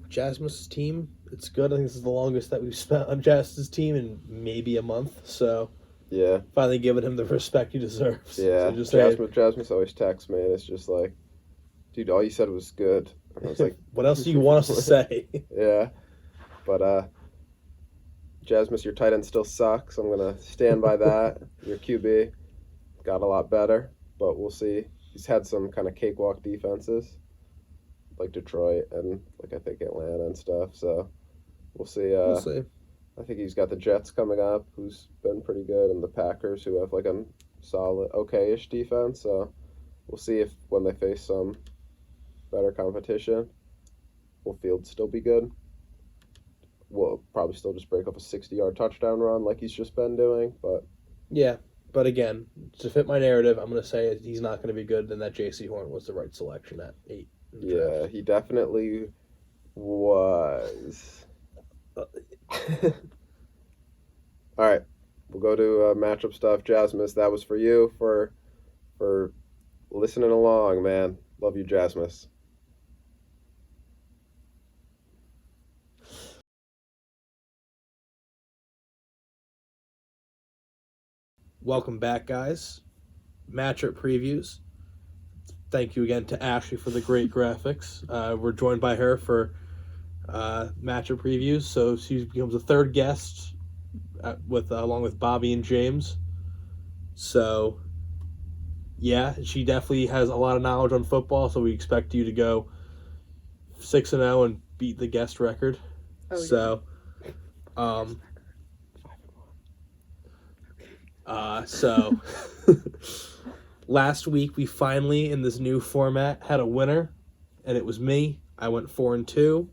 Jasmus's team, it's good. I think this is the longest that we've spent on Jasmus's team in maybe a month. So Yeah, finally giving him the respect he deserves. yeah. So just Jasmus always texts me, and it's just like, dude, all you said was good. And I was like, what else do you want us to say? yeah, but Jasmus, your tight end still sucks. I'm gonna stand by that. Your QB got a lot better, but we'll see. He's had some kind of cakewalk defenses, like Detroit and like I think Atlanta and stuff. So we'll see. We'll see. I think he's got the Jets coming up, who's been pretty good, and the Packers, who have like a solid, okay-ish defense. So we'll see if when they face some better competition, will Fields still be good? We'll probably still just break up a 60-yard touchdown run like he's just been doing, but Yeah, but again, to fit my narrative, I'm going to say he's not going to be good, and that J.C. Horn was the right selection at 8. yeah, he definitely was. All right, we'll go to matchup stuff. Jasmus, that was for you for listening along, man. Love you, Jasmus. Welcome back, guys. Matchup previews. Thank you again to Ashley for the great graphics. We're joined by her for matchup previews, so she becomes a third guest along with Bobby and James. So, yeah, she definitely has a lot of knowledge on football, so we expect you to go 6-0 and beat the guest record. Oh, so, so last week we finally, in this new format, had a winner, and it was me. I went 4-2.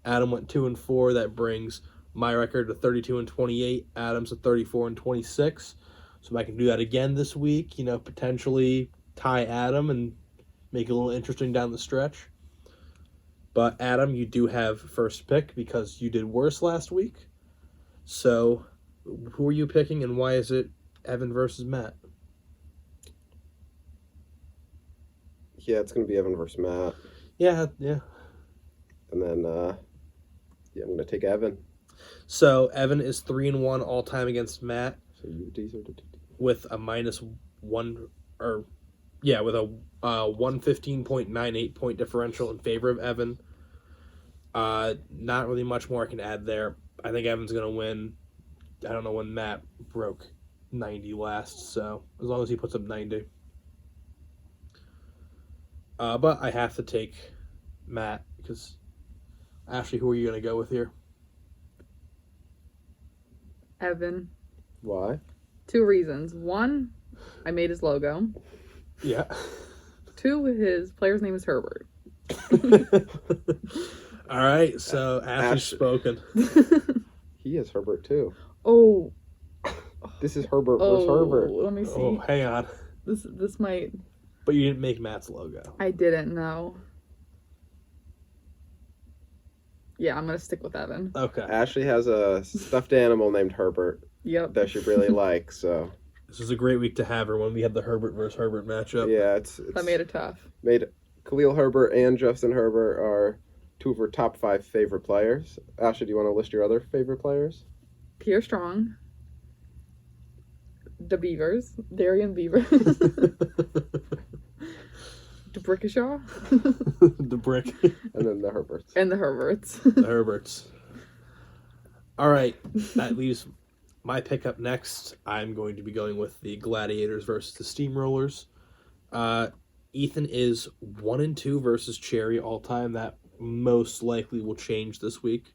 Adam went 2-4. That brings my record to 32-28. Adam's to 34-26. So if I can do that again this week, potentially tie Adam and make it a little interesting down the stretch. But Adam, you do have first pick because you did worse last week. So who are you picking, and why is it Evan versus Matt? Yeah, it's going to be Evan versus Matt. Yeah. And then, I'm going to take Evan. So Evan is 3-1 all time against Matt. So you deserve to with a with a 115.98 point differential in favor of Evan. Not really much more I can add there. I think Evan's going to win. I don't know when Matt broke 90 last, so as long as he puts up 90. But I have to take Matt because, Ashley, who are you going to go with here? Evan. Why? 2 reasons. 1, I made his logo. Yeah. 2, his player's name is Herbert. All right, so Ashley's spoken. He is Herbert too. Oh. This is Herbert versus Herbert. Let me see. Oh, hang on. This might. But you didn't make Matt's logo. I didn't know. Yeah, I'm gonna stick with Evan. Okay. Ashley has a stuffed animal named Herbert Yep. that she really likes. So This was a great week to have her when we had the Herbert versus Herbert matchup. yeah, it's That made it tough. made Khalil Herbert and Justin Herbert are 2 of her top 5 favorite players. Ashley, do you want to list your other favorite players? Pierre Strong. The Beavers. Darian Beavers. DeBrickashaw. The brick. And then the Herberts. And the Herberts. The Herberts. All right, that leaves my pick up next. I'm going to be going with the Gladiators versus the Steamrollers. Ethan is 1-2 versus Cherry all time. That most likely will change this week.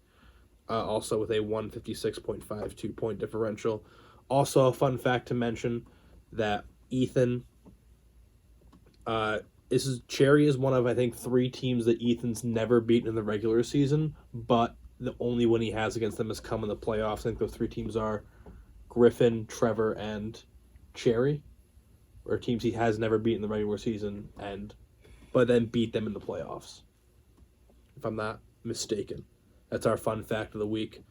Also with a 156.52 point differential. Also, a fun fact to mention that Ethan, Cherry is one of, I think, 3 teams that Ethan's never beaten in the regular season, but the only win he has against them has come in the playoffs. I think those 3 teams are Griffin, Trevor, and Cherry, or teams he has never beaten in the regular season, but then beat them in the playoffs, if I'm not mistaken. That's our fun fact of the week.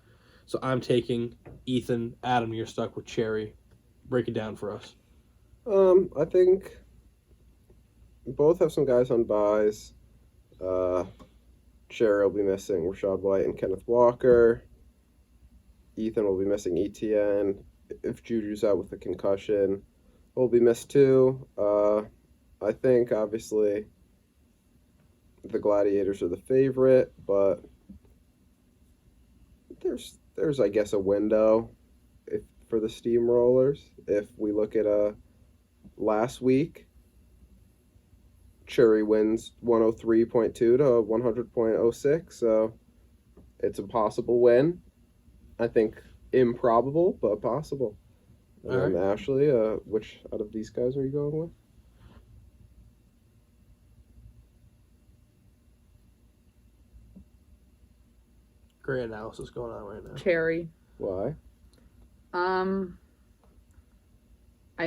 So I'm taking Ethan. Adam, you're stuck with Cherry. Break it down for us. I think both have some guys on buys. Cherry will be missing Rashad White and Kenneth Walker. Ethan will be missing ETN. If Juju's out with a concussion, will be missed too. I think obviously the Gladiators are the favorite, but there's I guess a window for the Steamrollers. If we look at last week, Cherry wins 103.2 to 100.06, so it's a possible win. I think improbable, but possible. And Ashley, which out of these guys are you going with? Great analysis going on right now. Cherry. Why? I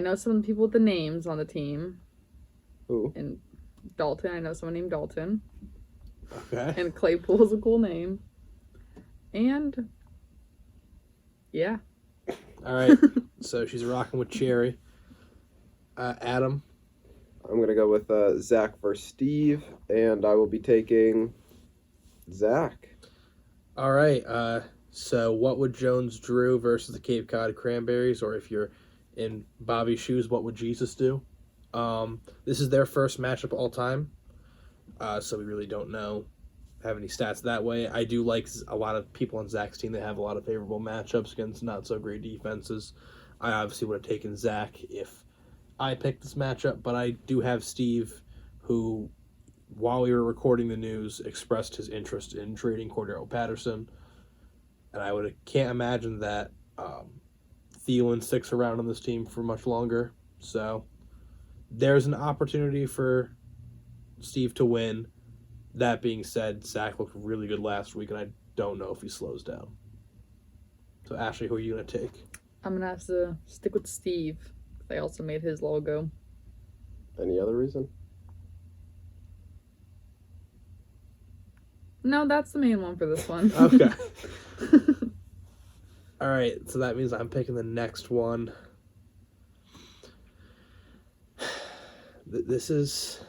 know some people with the names on the team. Who? And Dalton. I know someone named Dalton. Okay. And Claypool is a cool name. And yeah. All right. So she's rocking with Cherry. Adam. I'm gonna go with Zach versus Steve, and I will be taking Zach. All right. So what would Jones Drew versus the Cape Cod Cranberries, or if you're in Bobby's shoes, what would Jesus do? This is their first matchup all time, so we really don't have any stats that way. I do like a lot of people on Zach's team that have a lot of favorable matchups against not so great defenses. I obviously would have taken Zach if I picked this matchup, but I do have Steve, who, while we were recording the news, expressed his interest in trading Cordero Patterson, and I can't imagine that Thielen sticks around on this team for much longer. So there's an opportunity for Steve to win. That being said, Zach looked really good last week, and I don't know if he slows down. So, Ashley, who are you going to take? I'm going to have to stick with Steve. They also made his logo. Any other reason? No, that's the main one for this one. Okay. All right, so that means I'm picking the next one. This is...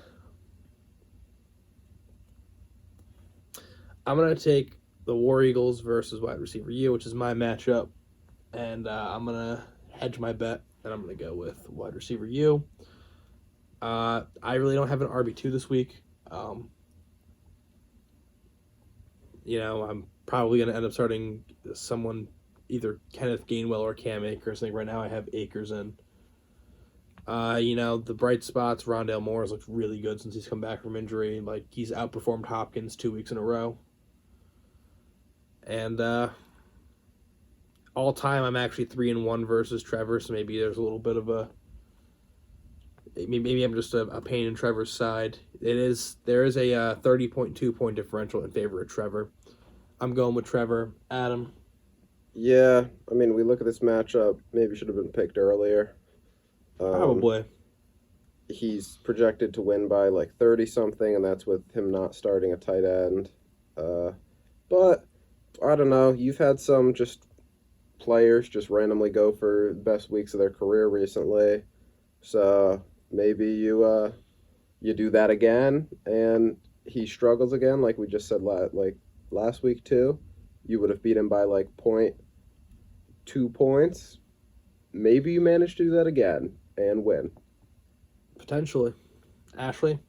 I'm going to take the War Eagles versus wide receiver U, which is my matchup. And I'm going to hedge my bet, and I'm going to go with wide receiver U. I really don't have an RB2 this week. I'm probably going to end up starting someone, either Kenneth Gainwell or Cam Akers. I think right now I have Akers in. The bright spots, Rondale Moore has looked really good since he's come back from injury. Like, he's outperformed Hopkins 2 weeks in a row. And all time, I'm actually 3-1 versus Trevor, so maybe there's a little bit of maybe I'm just a pain in Trevor's side. There is a 30.2 point differential in favor of Trevor. I'm going with Trevor. Adam. Yeah, I mean, we look at this matchup, maybe should have been picked earlier. Probably. He's projected to win by like 30-something, and that's with him not starting a tight end. But, I don't know, you've had some just players just randomly go for best weeks of their career recently. So, maybe you do that again, and he struggles again, like we just said last week too. You would have beat him by like 0.2 points. Maybe you manage to do that again and win. Potentially. Ashley?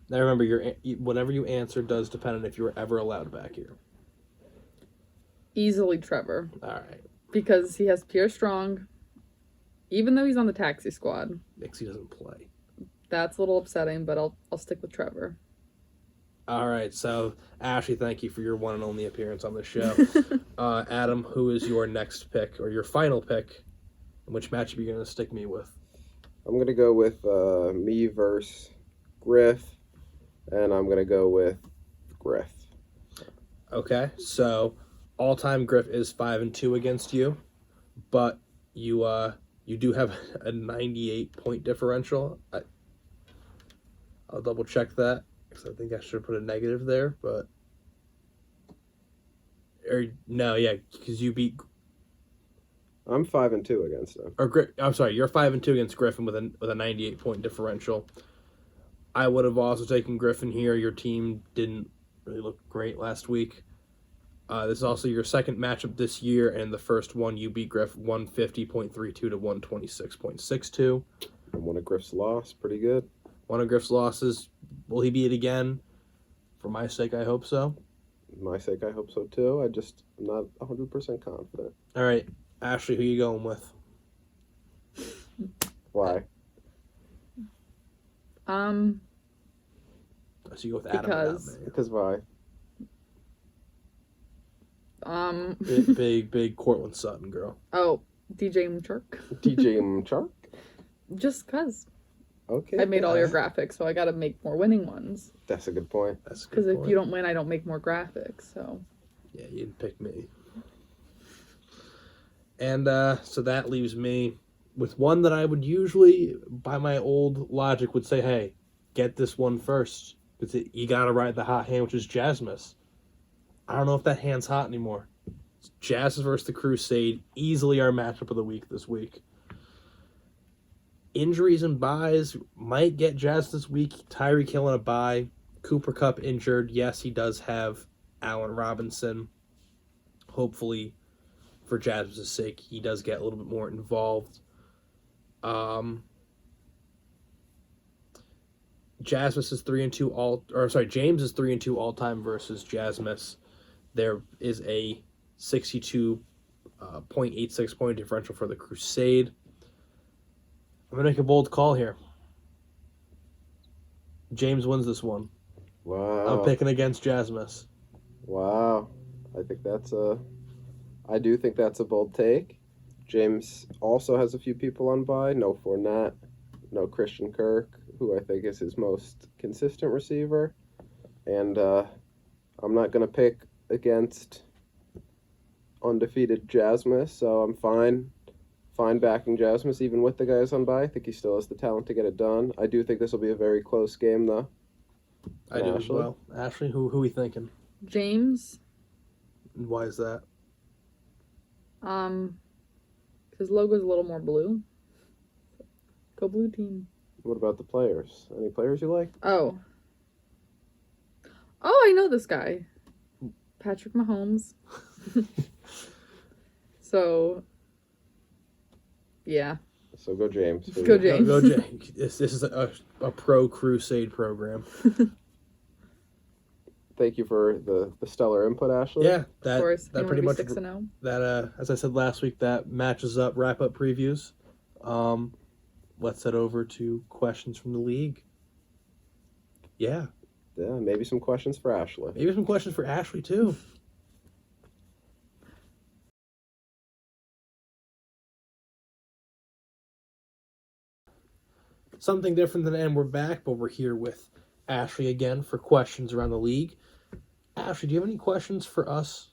Now remember, whatever you answer does depend on if you were ever allowed back here. Easily Trevor. All right. Because he has Pierre Strong, even though he's on the taxi squad. Nixie doesn't play. That's a little upsetting, but I'll stick with Trevor. All right, so Ashley, thank you for your one and only appearance on the show. Adam, who is your next pick or your final pick? And which matchup are you going to stick me with? I'm going to go with me versus Griff, and I'm going to go with Griff. Okay, so all-time Griff is 5-2 against you, but you do have a 98-point differential. I'll double check that because I think I should have put a negative there, but or no, yeah, because you beat I'm 5-2 against him. I'm sorry, you're 5-2 against Griffin with a 98-point differential. I would have also taken Griffin here. Your team didn't really look great last week. This is also your second matchup this year, and the first one you beat Griff 150.32 to 126.62. And one of Griff's loss, pretty good. One of Griff's losses. Will he be it again? For my sake, I hope so. For my sake, I hope so too. I'm not 100% confident. All right, Ashley, who you going with? Why? So you go with Adam. Because why? Big Cortland Sutton girl. Oh, DJ Mchark. DJ Mchark? Just cause. Okay. I made all your graphics, so I gotta make more winning ones. That's a good point. Because if you don't win, I don't make more graphics, so. Yeah, you didn't pick me. And so that leaves me with one that I would usually, by my old logic, would say, hey, get this one first. Because you got to ride the hot hand, which is Jasmus. I don't know if that hand's hot anymore. It's Jasmus versus the Crusade. Easily our matchup of the week this week. Injuries and buys might get Jazz this week. Tyreek Hill in a bye. Cooper Kupp injured. Yes, he does have Allen Robinson. Hopefully, for Jazz's sake, he does get a little bit more involved. James is 3-2 all time versus Jasmus. There is a 62.86 point differential for the Crusade. I'm gonna make a bold call here. James wins this one. Wow. I'm picking against Jasmus. Wow. I do think that's a bold take. James also has a few people on bye. No Fournette, no Christian Kirk, who I think is his most consistent receiver. And I'm not going to pick against undefeated Jasmus, so I'm fine backing Jasmus even with the guys on bye. I think he still has the talent to get it done. I do think this will be a very close game, though. I do as well. Ashley, who are we thinking? James. And why is that? His logo's a little more blue. Go blue team. What about the players? Any players you like? Oh, I know this guy. Patrick Mahomes. So, yeah. So go James. Go James. Go James. This is a pro Crusade program. Thank you for the stellar input, Ashley. Yeah, Of course. that pretty much 6-0. that as I said last week, that matches up wrap up previews. Let's head over to questions from the league. Yeah, Maybe some questions for Ashley. maybe some questions for Ashley too. Something different than and we're back, but we're here with Ashley again for questions around the league. Ashley, do you have any questions for us?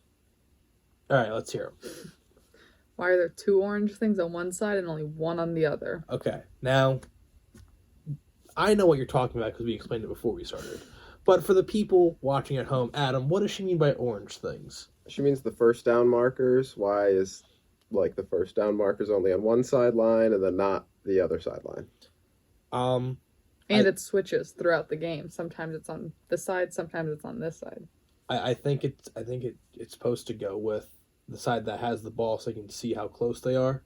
All right, let's hear them. Why are there 2 orange things on one side and only 1 on the other? Okay, now, I know what you're talking about because we explained it before we started. But for the people watching at home, Adam, what does she mean by orange things? She means the first down markers. Why is the first down markers only on one sideline and then not the other sideline? And it switches throughout the game. Sometimes it's on this side, sometimes it's on this side. I think it's supposed to go with the side that has the ball so you can see how close they are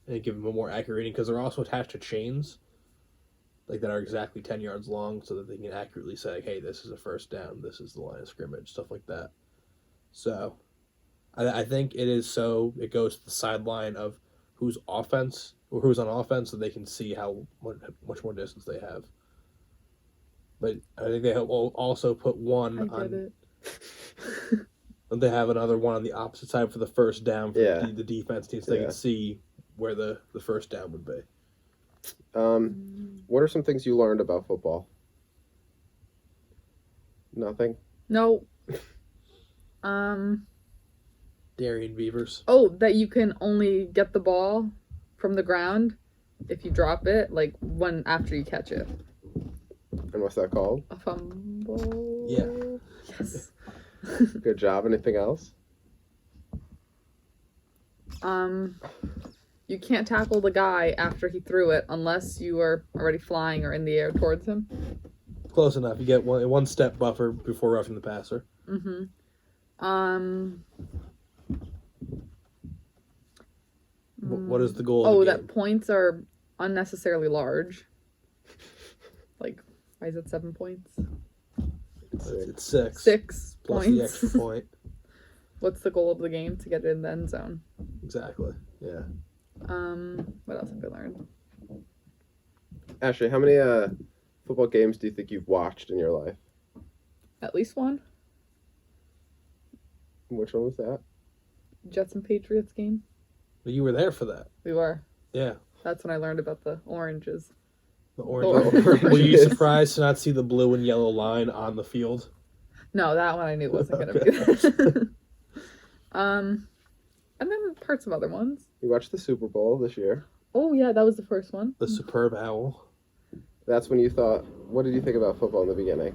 and give them a more accurate reading because they're also attached to chains that are exactly 10 yards long so that they can accurately say, hey, this is a first down, this is the line of scrimmage, stuff like that. So I think it is so it goes to the sideline of who's offense or who's on offense so they can see how much more distance they have. But I think they will also put one I get it. They have another one on the opposite side for the first down for the defense team so they can see where the first down would be. What are some things you learned about football? Nothing? No. Darien Beavers. Oh, that you can only get the ball from the ground if you drop it, when after you catch it. And what's that called? A fumble. Yeah. Yes. Good job. Anything else? You can't tackle the guy after he threw it unless you are already flying or in the air towards him. Close enough. You get one step buffer before roughing the passer. Mm-hmm. What is the goal? Oh, of the that points are unnecessarily large. Like, why is it 7 points? It's 6. 6 plus points. the extra point. What's the goal of the game? To get it in the end zone. Exactly. Yeah. What else have I learned? Ashley, how many football games do you think you've watched in your life? At least one. Which one was that? Jets and Patriots game. But you were there for that. We were. Yeah. That's when I learned about the oranges. The orange. orange. Were you surprised to not see the blue and yellow line on the field? No, that one I knew wasn't gonna be there. And then parts of other ones. You watched the Super Bowl this year. Oh yeah, that was the first one. The superb owl. That's when you thought, what did you think about football in the beginning?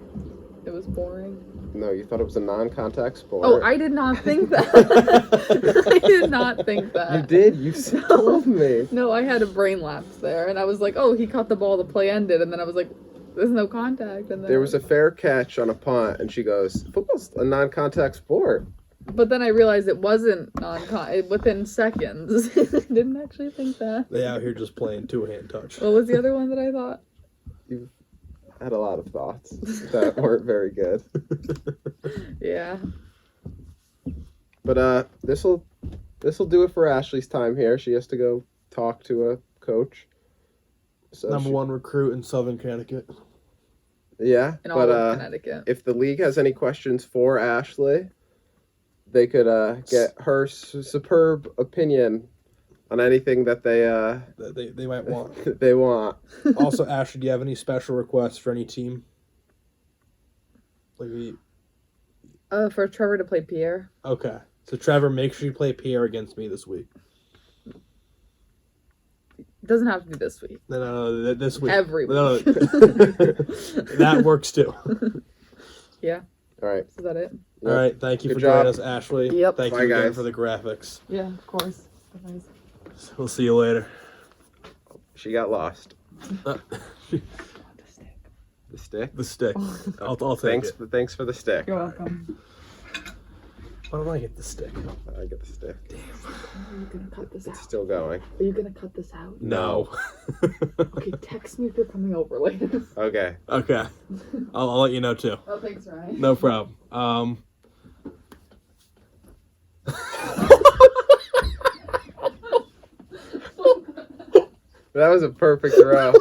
It was boring. No, you thought it was a non-contact sport. Oh, I did not think that. I did not think that. You did? You told me. No, I had a brain lapse there, and I was like, "Oh, he caught the ball. The play ended," and then I was like, "There's no contact." And then There was a fair catch on a punt, and she goes, football's a non-contact sport. But then I realized it wasn't within seconds. Didn't actually think that. They out here just playing two-hand touch. What was the other one that I thought? You've had a lot of thoughts that weren't very good. Yeah. But this'll do it for Ashley's time here. She has to go talk to a coach. So Number one recruit in Southern Connecticut. Yeah, In all of Connecticut. if the league has any questions for Ashley, they could get her superb opinion on anything that They might want. they want. Also, Ashley, do you have any special requests for any team? For Trevor to play Pierre. Okay. So, Trevor, make sure you play Pierre against me this week. It doesn't have to be this week. No, this week. Every week. No. That works too. Yeah. All right. Is that it? All right. Thank you Good for job. joining us, Ashley. Yep. Thank Bye, you again guys. for the graphics. Yeah, of course. We'll see you later. She got lost. Uh, The stick. the stick. I'll take it. Thanks for the stick. You're welcome. Why don't I get the stick? I get the stick. Are you gonna cut this It's out? still going. Are you gonna cut this out? No. Okay, text me if you're coming over later. Okay. Okay. I'll let you know too. Oh, thanks, Ryan. No problem. That was a perfect throw.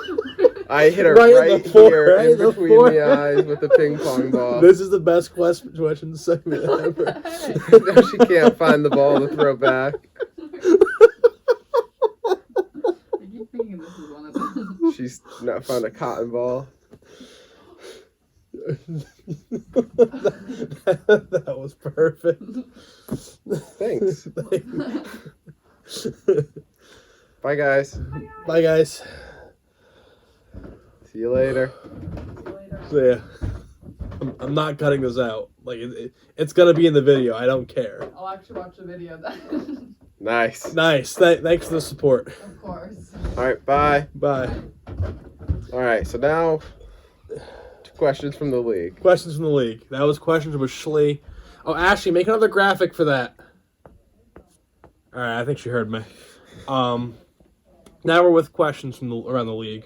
I hit her Right in right, the fore- here right in in the between fore- the eyes with the ping pong ball. This is the best question segment ever. Now she can't find the ball to throw back. I keep thinking this is one of them. She's not found a cotton ball. That was perfect. Thanks. Bye, guys. Bye, guys. See you later. So yeah, I'm not cutting this out. Like it's gonna be in the video. I don't care. I'll actually watch the video then. Nice. Nice. Thanks for the support. Of course. All right, bye. Bye. All right, so now 2 questions from the league. Questions from the league. That was questions from Schlee. Oh, Ashley, make another graphic for that. All right, I think she heard me. Now we're with questions from around the league.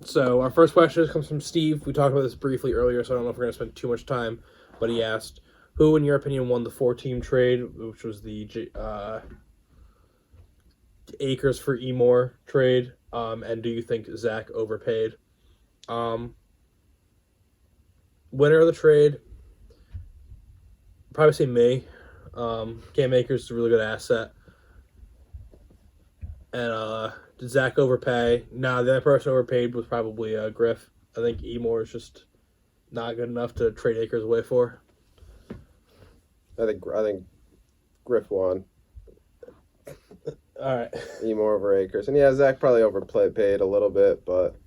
So our first question comes from Steve. We talked about this briefly earlier, so I don't know if we're going to spend too much time. But he asked, who, in your opinion, won the 4-team trade, which was the Akers for Emore trade? And do you think Zach overpaid? Winner of the trade, probably say me. Cam Akers is a really good asset. And did Zach overpay? No, the only person overpaid was probably Griff. I think Emore is just not good enough to trade Akers away for. I think Griff won. All right. Emore over Akers. And yeah, Zach probably overpaid a little bit, but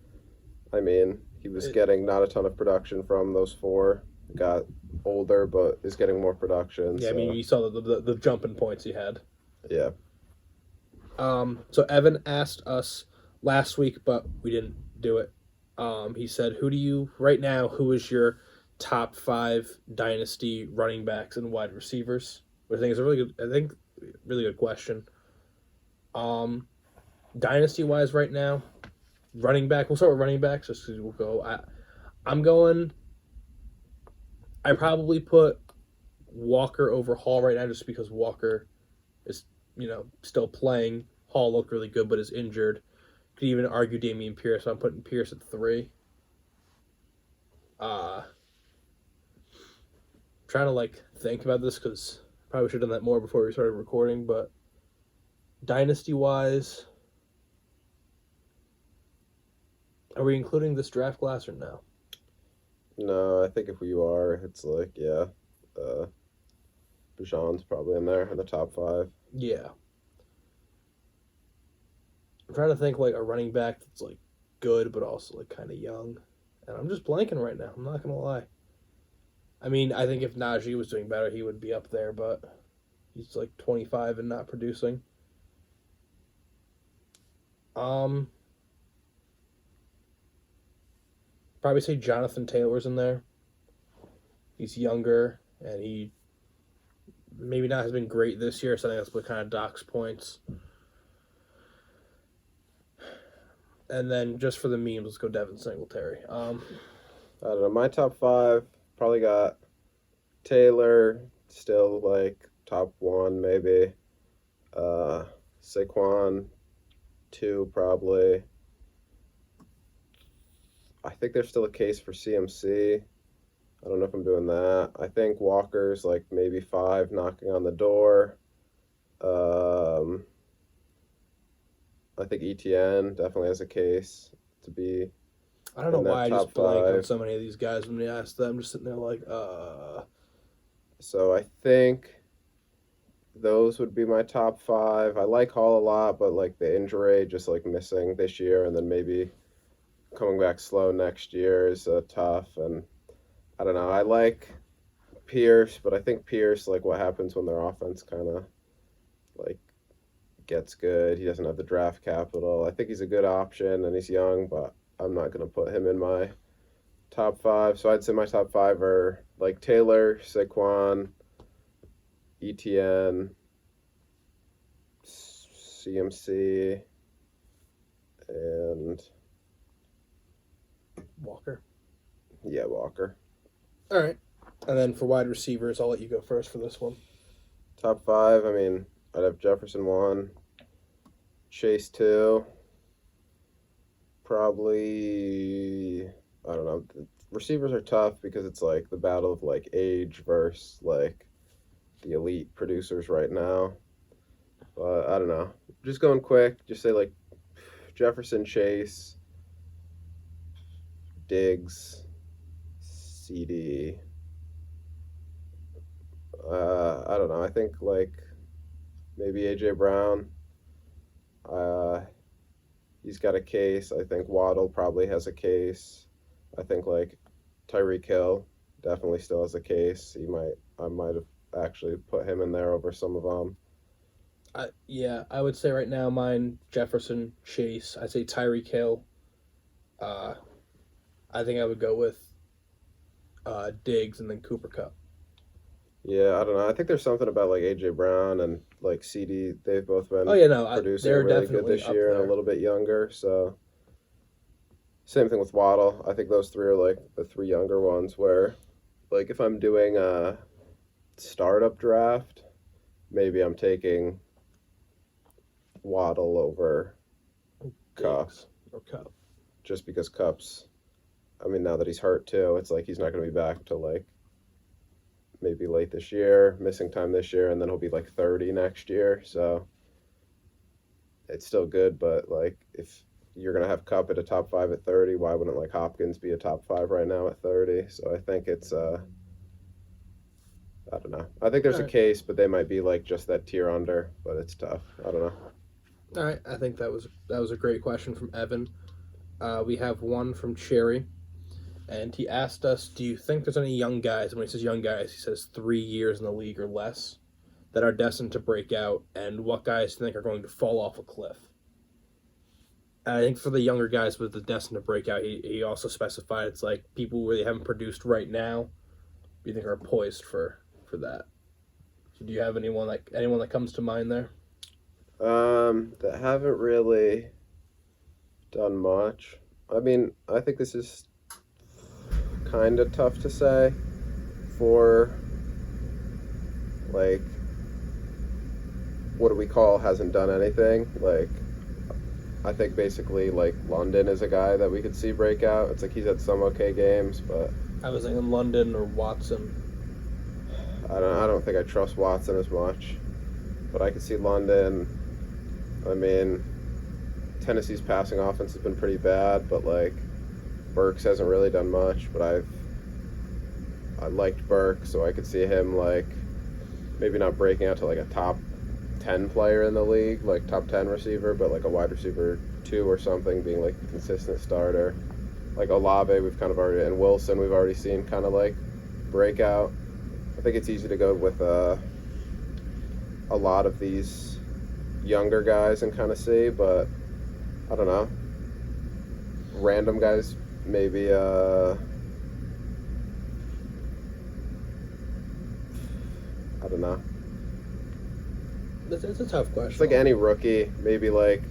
I mean, he was getting not a ton of production from those 4. Got older, but is getting more production. Yeah, so, I mean, you saw the jumping points he had. yeah. So Evan asked us last week, but we didn't do it. He said, "Who is your top 5 dynasty running backs and wide receivers?" Which I think is really good question. Dynasty wise, right now, running back. We'll start with running backs just because we'll go. I'm going. I probably put Walker over Hall right now, just because Walker is still playing. Hall looked really good, but is injured. Could even argue Dameon Pierce. So I'm putting Pierce at 3. Trying to think about this because probably should have done that more before we started recording. But dynasty wise, are we including this draft class or no? No, I think if you are, it's Bijan's probably in there in the top 5. Yeah. I'm trying to think a running back that's good but also kind of young, and I'm just blanking right now. I'm not gonna lie. I mean, I think if Najee was doing better, he would be up there, but he's 25 and not producing. Probably say Jonathan Taylor's in there. He's younger, and he maybe not has been great this year, so I think that's what kind of docks points. And then just for the memes, let's go Devin Singletary. I don't know. My top 5 probably got Taylor, still top 1 maybe. Saquon 2 probably. I think there's still a case for CMC. I don't know if I'm doing that. I think Walker's maybe 5, knocking on the door. I think ETN definitely has a case to be. I don't know in that why I top just blank on 5. so many of these guys when you ask them. I'm just sitting there So I think those would be my top 5. I like Hall a lot, but the injury, just missing this year and then maybe coming back slow next year is tough. And I don't know. I like Pierce, but I think Pierce, what happens when their offense kind of gets good. He doesn't have the draft capital. I think he's a good option and he's young, but I'm not going to put him in my top 5. So I'd say my top 5 are Taylor, Saquon, ETN, CMC, and Walker. Yeah, Walker. All right. And then for wide receivers, I'll let you go first for this one. Top 5, I mean, I'd have Jefferson 1, Chase 2, probably, I don't know. Receivers are tough because it's the battle of age versus the elite producers right now. But I don't know. Just going quick, just say Jefferson, Chase, Diggs, CD. I don't know. I think maybe AJ Brown. He's got a case. I think Waddle probably has a case. I think Tyreek Hill definitely still has a case. I might have actually put him in there over some of them. I would say right now mine Jefferson, Chase. I'd say Tyreek Hill. I think I would go with Diggs and then Cooper Kupp. Yeah, I don't know. I think there's something about AJ Brown and CD. They've both been producing they're really good definitely this up year and there. a little bit younger. So same thing with Waddle. I think those 3 are the 3 younger ones. Where if I'm doing a startup draft, maybe I'm taking Waddle over Kupp. Diggs or Kupp. Just because Kupp's, I mean, now that he's hurt too, it's he's not going to be back till maybe late this year, missing time this year, and then he'll be 30 next year. So it's still good, but if you're going to have Kupp at a top 5 at 30, why wouldn't Hopkins be a top 5 right now at 30? So I think it's I don't know. I think there's a case, but they might be just that tier under, but it's tough. I don't know. All right, I think that was a great question from Evan. We have one from Cherry. and he asked us, do you think there's any young guys, and when he says young guys, he says 3 years in the league or less, that are destined to break out, and what guys do you think are going to fall off a cliff? And I think for the younger guys with the destined to break out, he also specified it's like people where they haven't produced right now, you think are poised for that. So do you have anyone that comes to mind there? That haven't really done much. I mean, I think this is kind of tough to say for, like, what do we call hasn't done anything? Like, I think basically, like, London is a guy that we could see break out. It's like he's had some okay games, but I was thinking London or Watson. I don't think I trust Watson as much. But I could see London. I mean, Tennessee's passing offense has been pretty bad, but, like, Burks hasn't really done much, but I liked Burks, so I could see him, like, maybe not breaking out to, like, a top 10 player in the league, like top 10 receiver, but like a wide receiver 2 or something, being like a consistent starter. Like Olave, we've kind of already, and Wilson, we've already seen kind of like breakout. I think it's easy to go with a lot of these younger guys and kind of see, but I don't know. Random guys, maybe I don't know. It's a tough question. It's like any rookie. Maybe like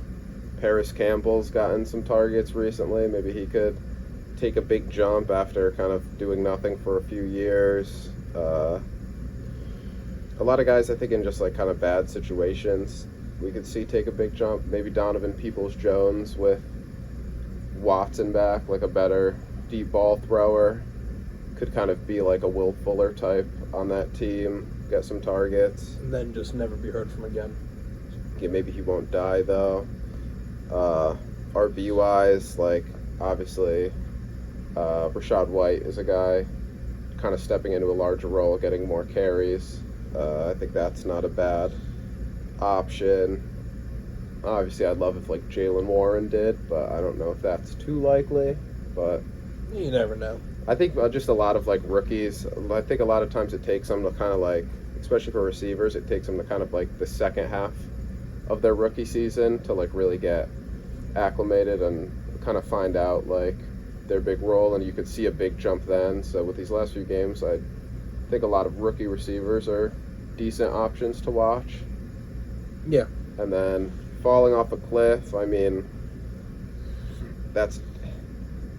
Paris Campbell's gotten some targets recently. Maybe he could take a big jump after kind of doing nothing for a few years. A lot of guys, I think, in just like kind of bad situations, we could see take a big jump. Maybe Donovan Peoples-Jones with Watson back, like a better deep ball thrower, could kind of be like a Will Fuller type on that team. Get some targets. And then just never be heard from again. Yeah, maybe he won't die though. RB wise, like obviously, Rachaad White is a guy kind of stepping into a larger role, getting more carries. I think that's not a bad option. Obviously, I'd love if like Jaylen Warren did, but I don't know if that's too likely. But You never know. I think just a lot of like rookies. I think a lot of times it takes them to kind of like, especially for receivers, it takes them to kind of like the second half of their rookie season to like really get acclimated and kind of find out like their big role, and you could see a big jump then. So with these last few games, I think a lot of rookie receivers are decent options to watch. Yeah. And then falling off a cliff, I mean, that's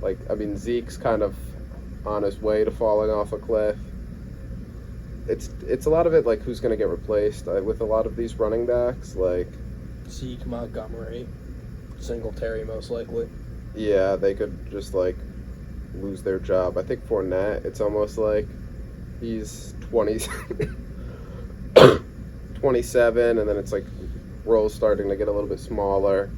like, I mean, Zeke's kind of on his way to falling off a cliff. It's a lot of it like who's going to get replaced with a lot of these running backs, like Zeke, Montgomery, Singletary most likely. Yeah, they could just like lose their job. I think Fournette, it's almost like he's 27, and then it's like roles starting to get a little bit smaller,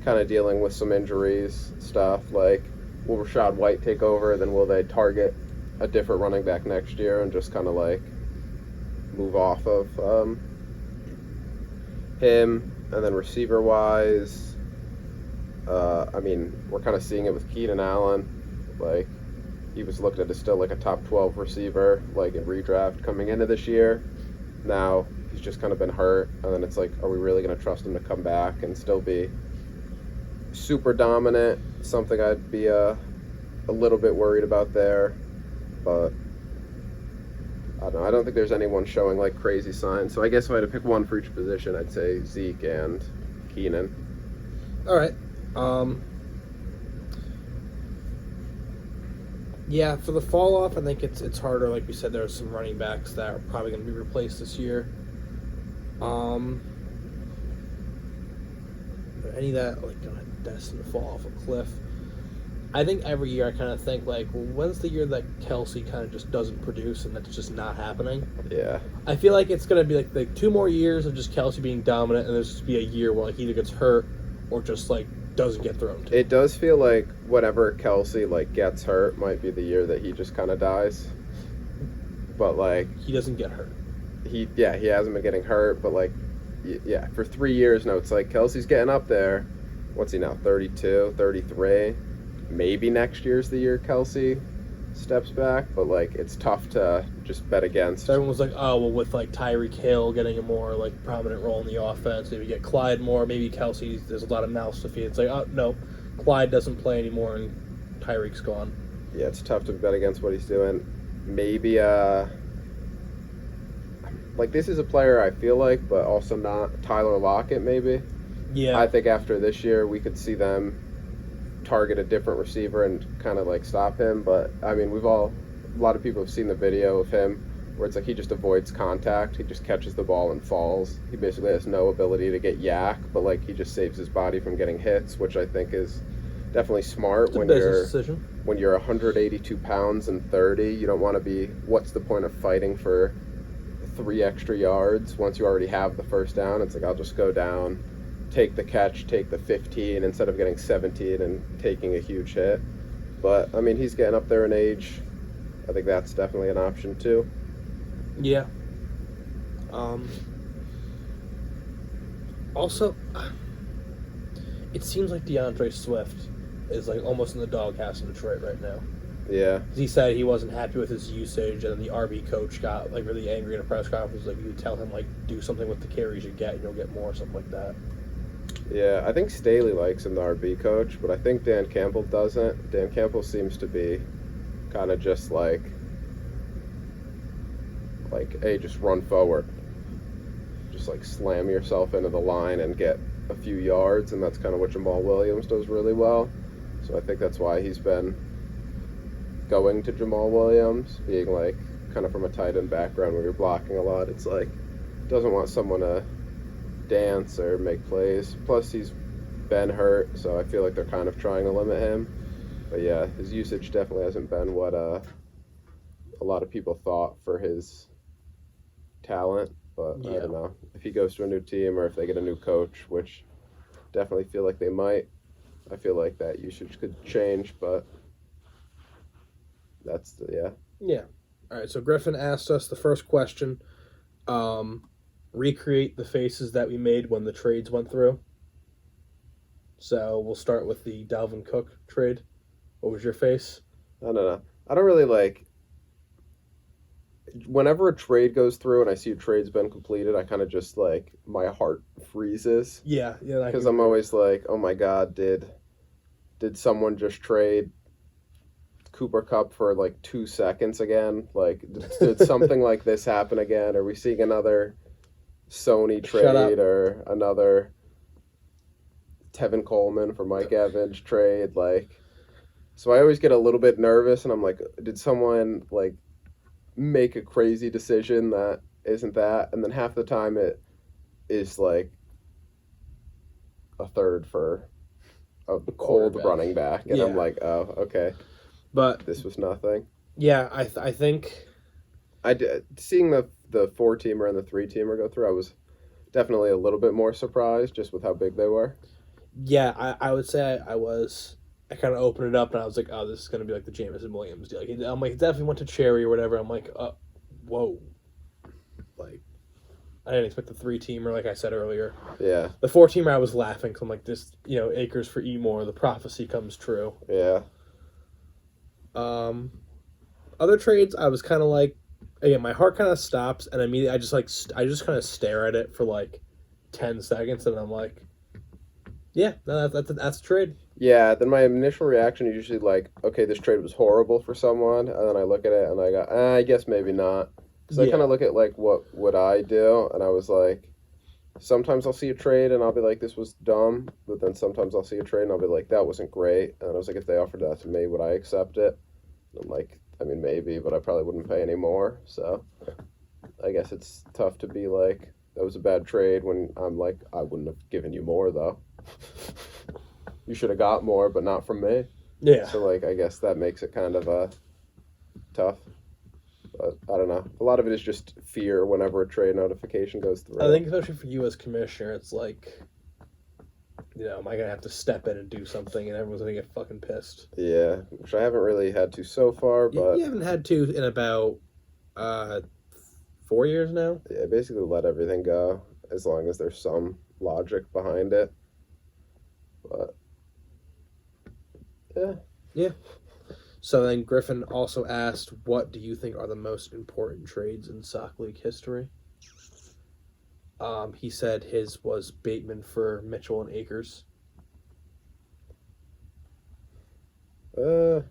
kind of dealing with some injuries stuff. Like, will Rachaad White take over? Then will they target a different running back next year and just kind of like move off of him? And then receiver wise, I mean, we're kind of seeing it with Keenan Allen. Like, he was looked at as still like a top 12 receiver, like in redraft coming into this year. Now he's just kind of been hurt, and then it's like, are we really going to trust him to come back and still be super dominant? Something I'd be a little bit worried about there, but I don't know. I don't think there's anyone showing like crazy signs. So I guess if I had to pick one for each position, I'd say Zeke and Keenan. All right. Yeah, for the fall off, I think it's harder. Like we said, there's some running backs that are probably going to be replaced this year. Any that like going to destined to fall off a cliff. I think every year I kind of think like, well, when's the year that Kelsey kind of just doesn't produce and that's just not happening? Yeah. I feel like it's going to be like 2 more years of just Kelsey being dominant, and there's just be a year where like he either gets hurt or just like doesn't get thrown to. It does feel like whenever Kelsey like gets hurt might be the year that he just kind of dies. But like He doesn't get hurt. he hasn't been getting hurt, but like yeah, for 3 years now it's like Kelsey's getting up there. What's he now? 32, 33. maybe next year's the year Kelsey steps back, but like it's tough to just bet against. So everyone was like, oh, well, with like Tyreek Hill getting a more like prominent role in the offense, maybe get Clyde more, maybe Kelsey. There's a lot of mouths to feed. It's like, oh no, Clyde doesn't play anymore, and Tyreek's gone. Yeah, it's tough to bet against what he's doing. Maybe like this is a player I feel like, but also not Tyler Lockett. Maybe. Yeah, I think after this year we could see them target a different receiver and kind of like stop him. But I mean, a lot of people have seen the video of him where it's like he just avoids contact. He just catches the ball and falls. He basically has no ability to get yak, but like he just saves his body from getting hits, which I think is definitely smart it's a when business decision. when you're 182 pounds and 30. You don't want to be. What's the point of fighting for 3 extra yards once you already have the first down? It's like I'll just go down, take the catch, take the 15 instead of getting 17 and taking a huge hit. But I mean, he's getting up there in age. I think that's definitely an option too. Yeah. Also, it seems like DeAndre Swift is like almost in the doghouse in Detroit right now. Yeah, He said he wasn't happy with his usage, and then the RB coach got like really angry in a press conference. Like, you tell him like do something with the carries you get, and you'll get more, something like that. yeah. I think Staley likes him, the RB coach, but I think Dan Campbell doesn't. Dan Campbell seems to be kind of just like, hey, just run forward. Just like slam yourself into the line and get a few yards, and that's kind of what Jamal Williams does really well. So I think that's why he's been going to Jamal Williams, being like kind of from a tight end background where you're blocking a lot. It's like doesn't want someone to dance or make plays. Plus he's been hurt, so I feel like they're kind of trying to limit him. But yeah, his usage definitely hasn't been what a lot of people thought for his talent. But I Yeah. don't know if he goes to a new team or if they get a new coach, which definitely feel like they might. I feel like that usage could change, but that's yeah. Yeah. All right. So Griffin asked us the first question: recreate the faces that we made when the trades went through. So we'll start with the Dalvin Cook trade. What was your face? I don't know. I don't really like. Whenever a trade goes through and I see a trade's been completed, I kind of just like my heart freezes Yeah. Yeah. because I'm always like, oh my god, did someone just trade Cooper Kupp for like 2 seconds again? Like, did something like this happen again? Are we seeing another Sony Shut up. trade or another Tevin Coleman for Mike Evans trade? Like, so I always get a little bit nervous, and I'm like, did someone like make a crazy decision that isn't that? And then half the time it is like a third for a cold quarterback. running back, and Yeah. I'm like, oh, okay, But this was nothing. yeah, I think Seeing the 4-teamer and the 3-teamer go through, I was definitely a little bit more surprised just with how big they were. yeah, I would say I kind of opened it up and I was like, oh, this is gonna be like the Jameson Williams deal. Like, I'm like, it definitely went to Cherry or whatever. I'm like, whoa, like I didn't expect the 3-teamer, like I said earlier. Yeah, The 4-teamer, I was laughing because I'm like, this, acres for Emore, the prophecy comes true. yeah, Other trades, I was kind of like, again, my heart kind of stops, and immediately I just kind of stare at it for like 10 seconds, and I'm like, yeah, no, that's a trade. yeah. Then my initial reaction is usually like, okay, this trade was horrible for someone, and then I look at it and I go, I guess maybe not. So I Yeah. kind of look at like what would I do, and I was like, sometimes I'll see a trade and I'll be like, this was dumb, but then sometimes I'll see a trade and I'll be like, that wasn't great. And I was like, if they offered that to me, would I accept it? And I'm like, I mean, maybe, but I probably wouldn't pay any more. So I guess it's tough to be like, that was a bad trade when I'm like, I wouldn't have given you more though. You should have got more, but not from me. Yeah. So like, I guess that makes it kind of tough. But I don't know. A lot of it is just fear whenever a trade notification goes through. I think especially for you as commissioner, it's like, am I gonna have to step in and do something, and everyone's gonna get fucking pissed. Yeah, which I haven't really had to so far, but You haven't had to in about 4 years now. yeah, basically let everything go as long as there's some logic behind it. But yeah, So then Griffin also asked, what do you think are the most important trades in Soccer League history? He said his was Bateman for Mitchell and Akers, in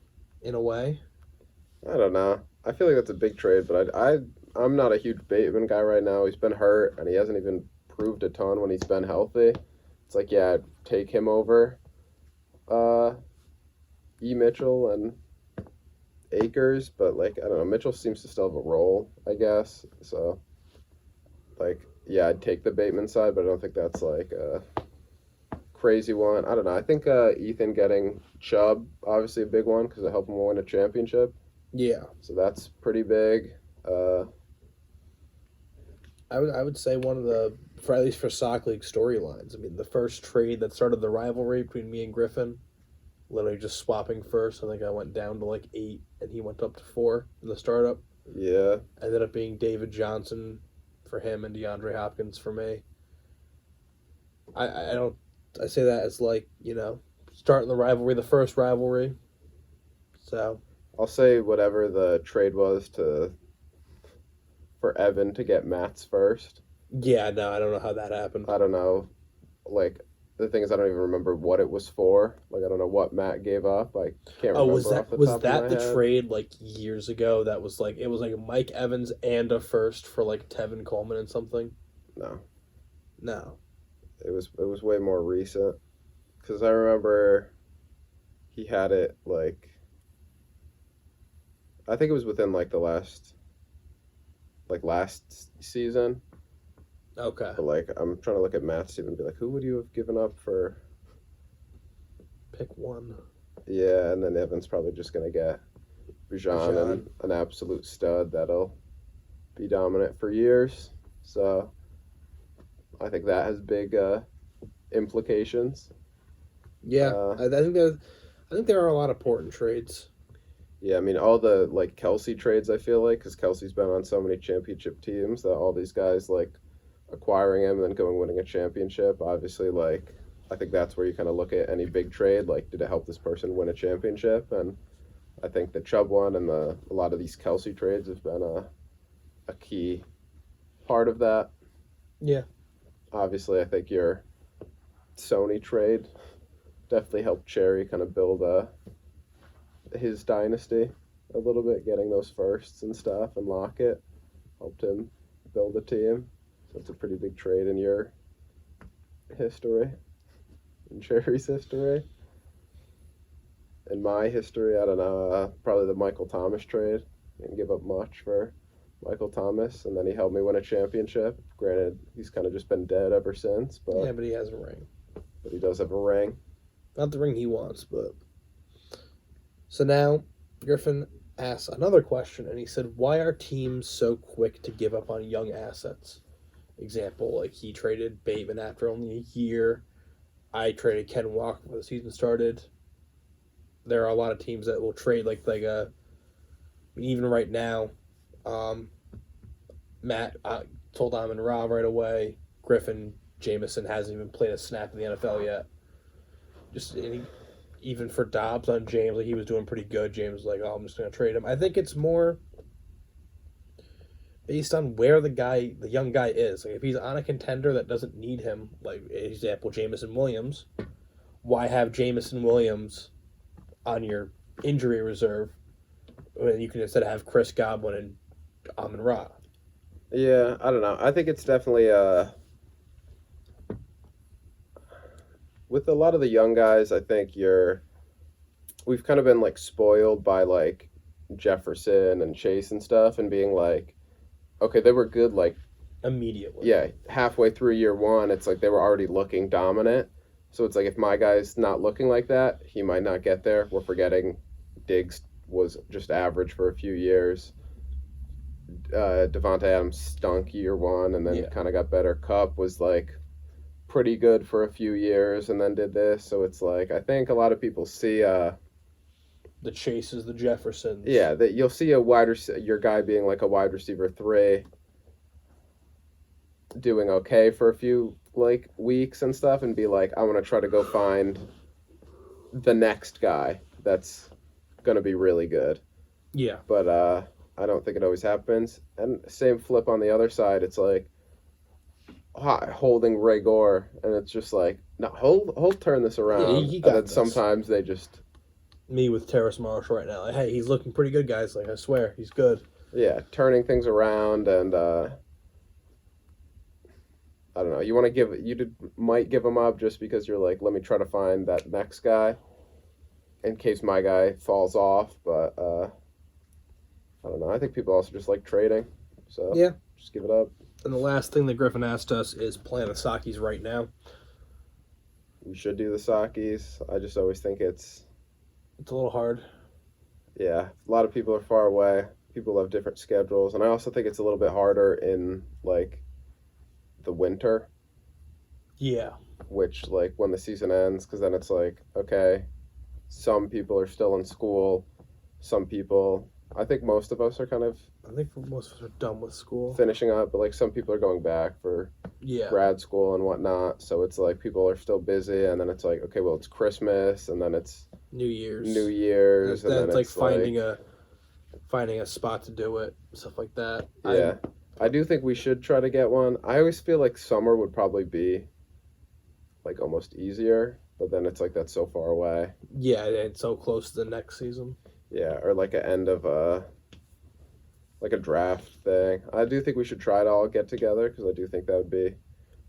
a way. I don't know. I feel like that's a big trade, but I'm not a huge Bateman guy right now. He's been hurt, and he hasn't even proved a ton when he's been healthy. It's like, yeah, I'd take him over E. Mitchell and Akers, but, like, I don't know. Mitchell seems to still have a role, I guess. So, like, yeah, I'd take the Bateman side, but I don't think that's, like, a crazy one. I don't know. I think Ethan getting Chubb, obviously a big one, because it helped him win a championship. Yeah, So that's pretty big. I would say one of the, for at least for Soccer League storylines. I mean, the first trade that started the rivalry between me and Griffin, literally just swapping first. I think I went down to like 8, and he went up to 4 in the startup. Yeah. Ended up being David Johnson for him and DeAndre Hopkins for me. I don't, I say that as like, starting the rivalry, the first rivalry. So I'll say whatever the trade was for Evan to get Matt's first. yeah, no, I don't know how that happened. I don't know. Like, the thing is, I don't even remember what it was for. Like, I don't know what Matt gave up. I can't remember. Oh, was off the was top of that my the head. trade like years ago? That was like, it was like Mike Evans and a first for like Tevin Coleman and something. No, No. it was way more recent. Because I remember he had it like. I think it was within like the last season. Okay. But like, I'm trying to look at Matt's team and be like, who would you have given up for? Pick one. Yeah, and then Evan's probably just gonna get Bijan and an absolute stud that'll be dominant for years. So I think that has big implications. Yeah, I think there are a lot of important trades. Yeah, I mean all the like Kelsey trades. I feel like because Kelsey's been on so many championship teams that all these guys like acquiring him and then going winning a championship. Obviously, like I think that's where you kind of look at any big trade. Like, did it help this person win a championship? And I think the Chubb one and a lot of these Kelsey trades have been a key part of that. Yeah. Obviously, I think your Sony trade definitely helped Cherry kind of build his dynasty a little bit, getting those firsts and stuff, and Lockett helped him build a team. So it's a pretty big trade in your history, in Cherry's history. In my history, I don't know, probably the Michael Thomas trade. Didn't give up much for Michael Thomas, and then he helped me win a championship. Granted, he's kind of just been dead ever since, but Yeah, but he has a ring. he does have a ring. Not the ring he wants, but. So now, Griffin asks another question, and he said, why are teams so quick to give up on young assets? Example, like he traded Bateman after only a year. I traded Ken Walker before the season started. There are a lot of teams that will trade even right now. Matt told Amon Ra right away. Griffin Jameson hasn't even played a snap in the NFL yet. Even for Dobbs on James, like he was doing pretty good. James was like, "Oh, I'm just gonna trade him." I think it's more based on where the young guy is. Like if he's on a contender that doesn't need him, like example Jameson Williams, why have Jameson Williams on your injury reserve when you can instead have Chris Godwin and Amon Ra? Yeah, I don't know. I think it's definitely with a lot of the young guys, I think we've kind of been like spoiled by like Jefferson and Chase and stuff, and being like, okay, they were good like Immediately. yeah, halfway through year one, it's like they were already looking dominant. So it's like if my guy's not looking like that, he might not get there. We're forgetting Diggs was just average for a few years. Devontae Adams stunk year one and then kind of got better. Kupp was like pretty good for a few years and then did this. So it's like I think a lot of people see the Chases, the Jeffersons. Yeah, that you'll see your guy being like a wide receiver 3 doing okay for a few like weeks and stuff and be like, I want to try to go find the next guy that's going to be really good. Yeah. But I don't think it always happens. And same flip on the other side. It's like holding Ray Gore, and it's just like, no, he'll turn this around. he And got then this. sometimes they just, Me with Terrace Marshall right now. Like, hey, he's looking pretty good, guys. Like, I swear, he's good. yeah, turning things around. And I don't know. Might give him up just because you're like, let me try to find that next guy in case my guy falls off. But I don't know. I think people also just like trading. So Yeah. just give it up. And the last thing that Griffin asked us is plan the Sakis right now. We should do the Sakis. I just always think it's, It's a little hard. yeah, a lot of people are far away. People have different schedules. And I also think it's a little bit harder in, like, the winter, Yeah. which, like, when the season ends, because then it's like, okay, some people are still in school. Some people, I think most of us are kind of I think most of us are done with school. finishing up, but, like, some people are going back for Yeah. grad school and whatnot. So it's like people are still busy, and then it's like, okay, well, it's Christmas, and then it's New Year's. New Year's, and then That's like it's finding a spot to do it, stuff like that. Yeah, I do think we should try to get one. I always feel like summer would probably be like almost easier, but then it's like that's so far away. Yeah, and it's so close to the next season. Yeah, or like an end of like a draft thing. I do think we should try to all get together because I do think that would be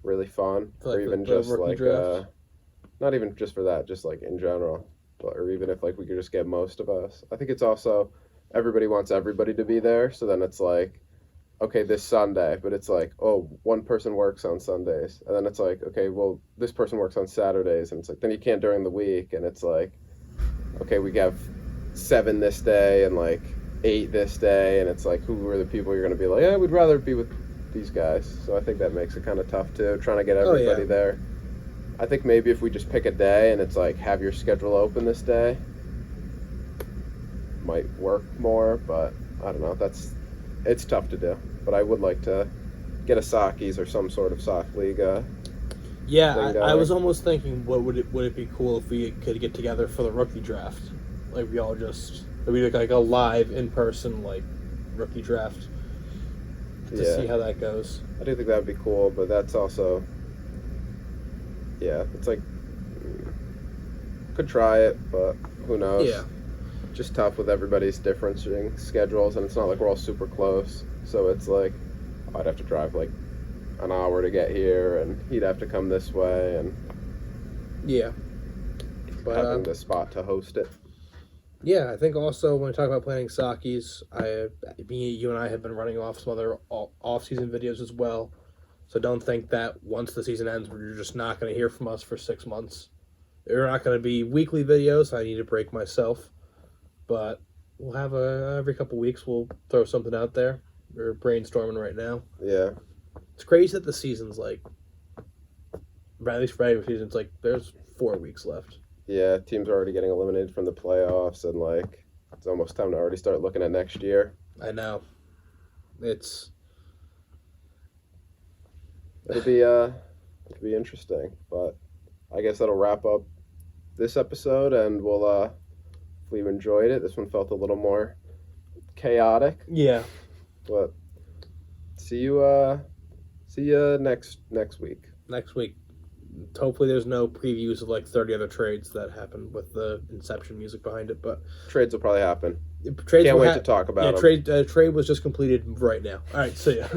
really fun, For, or like, even the just rookie like draft? not even just for that, just like in general, or even if like we could just get most of us. I think it's also everybody wants everybody to be there, so then it's like, okay, this Sunday, but it's like, oh, one person works on Sundays, and then it's like, okay, well, this person works on Saturdays, and it's like, then you can't during the week, and it's like, okay, we have 7 this day and like 8 this day, and it's like, who are the people you're going to be like, yeah, we'd rather be with these guys. So I think that makes it kind of tough too, trying to get everybody there. I think maybe if we just pick a day and it's like, have your schedule open this day, might work more, but I don't know. It's tough to do. But I would like to get a Sakis or some sort of sock league. Yeah, thing I going. was almost thinking, would it be cool if we could get together for the rookie draft? Like we all just we like a live in person like rookie draft to see how that goes. I do think that would be cool, but that's also, yeah, it's like, could try it, but who knows? Yeah. Just tough with everybody's differing schedules, and it's not like we're all super close. So it's like, I'd have to drive like an hour to get here, and he'd have to come this way, and Yeah. But having the spot to host it. yeah, I think also when we talk about planning Sakis, you and I have been running off some other off-season videos as well. So don't think that once the season ends, you're just not going to hear from us for 6 months. They're not going to be weekly videos. I need a break myself. But we'll have every couple weeks, we'll throw something out there. We're brainstorming right now. Yeah. It's crazy that the season's like, at least for regular season, it's like there's 4 weeks left. Yeah, teams are already getting eliminated from the playoffs, and like it's almost time to already start looking at next year. I know. It'll be interesting, but I guess that'll wrap up this episode, and we'll if you enjoyed it. This one felt a little more chaotic, Yeah. but see you next week. Next week. Hopefully there's no previews of like 30 other trades that happened with the Inception music behind it, but Trades will probably happen. trades Can't will wait to talk about them. trade was just completed right now. All right, see ya.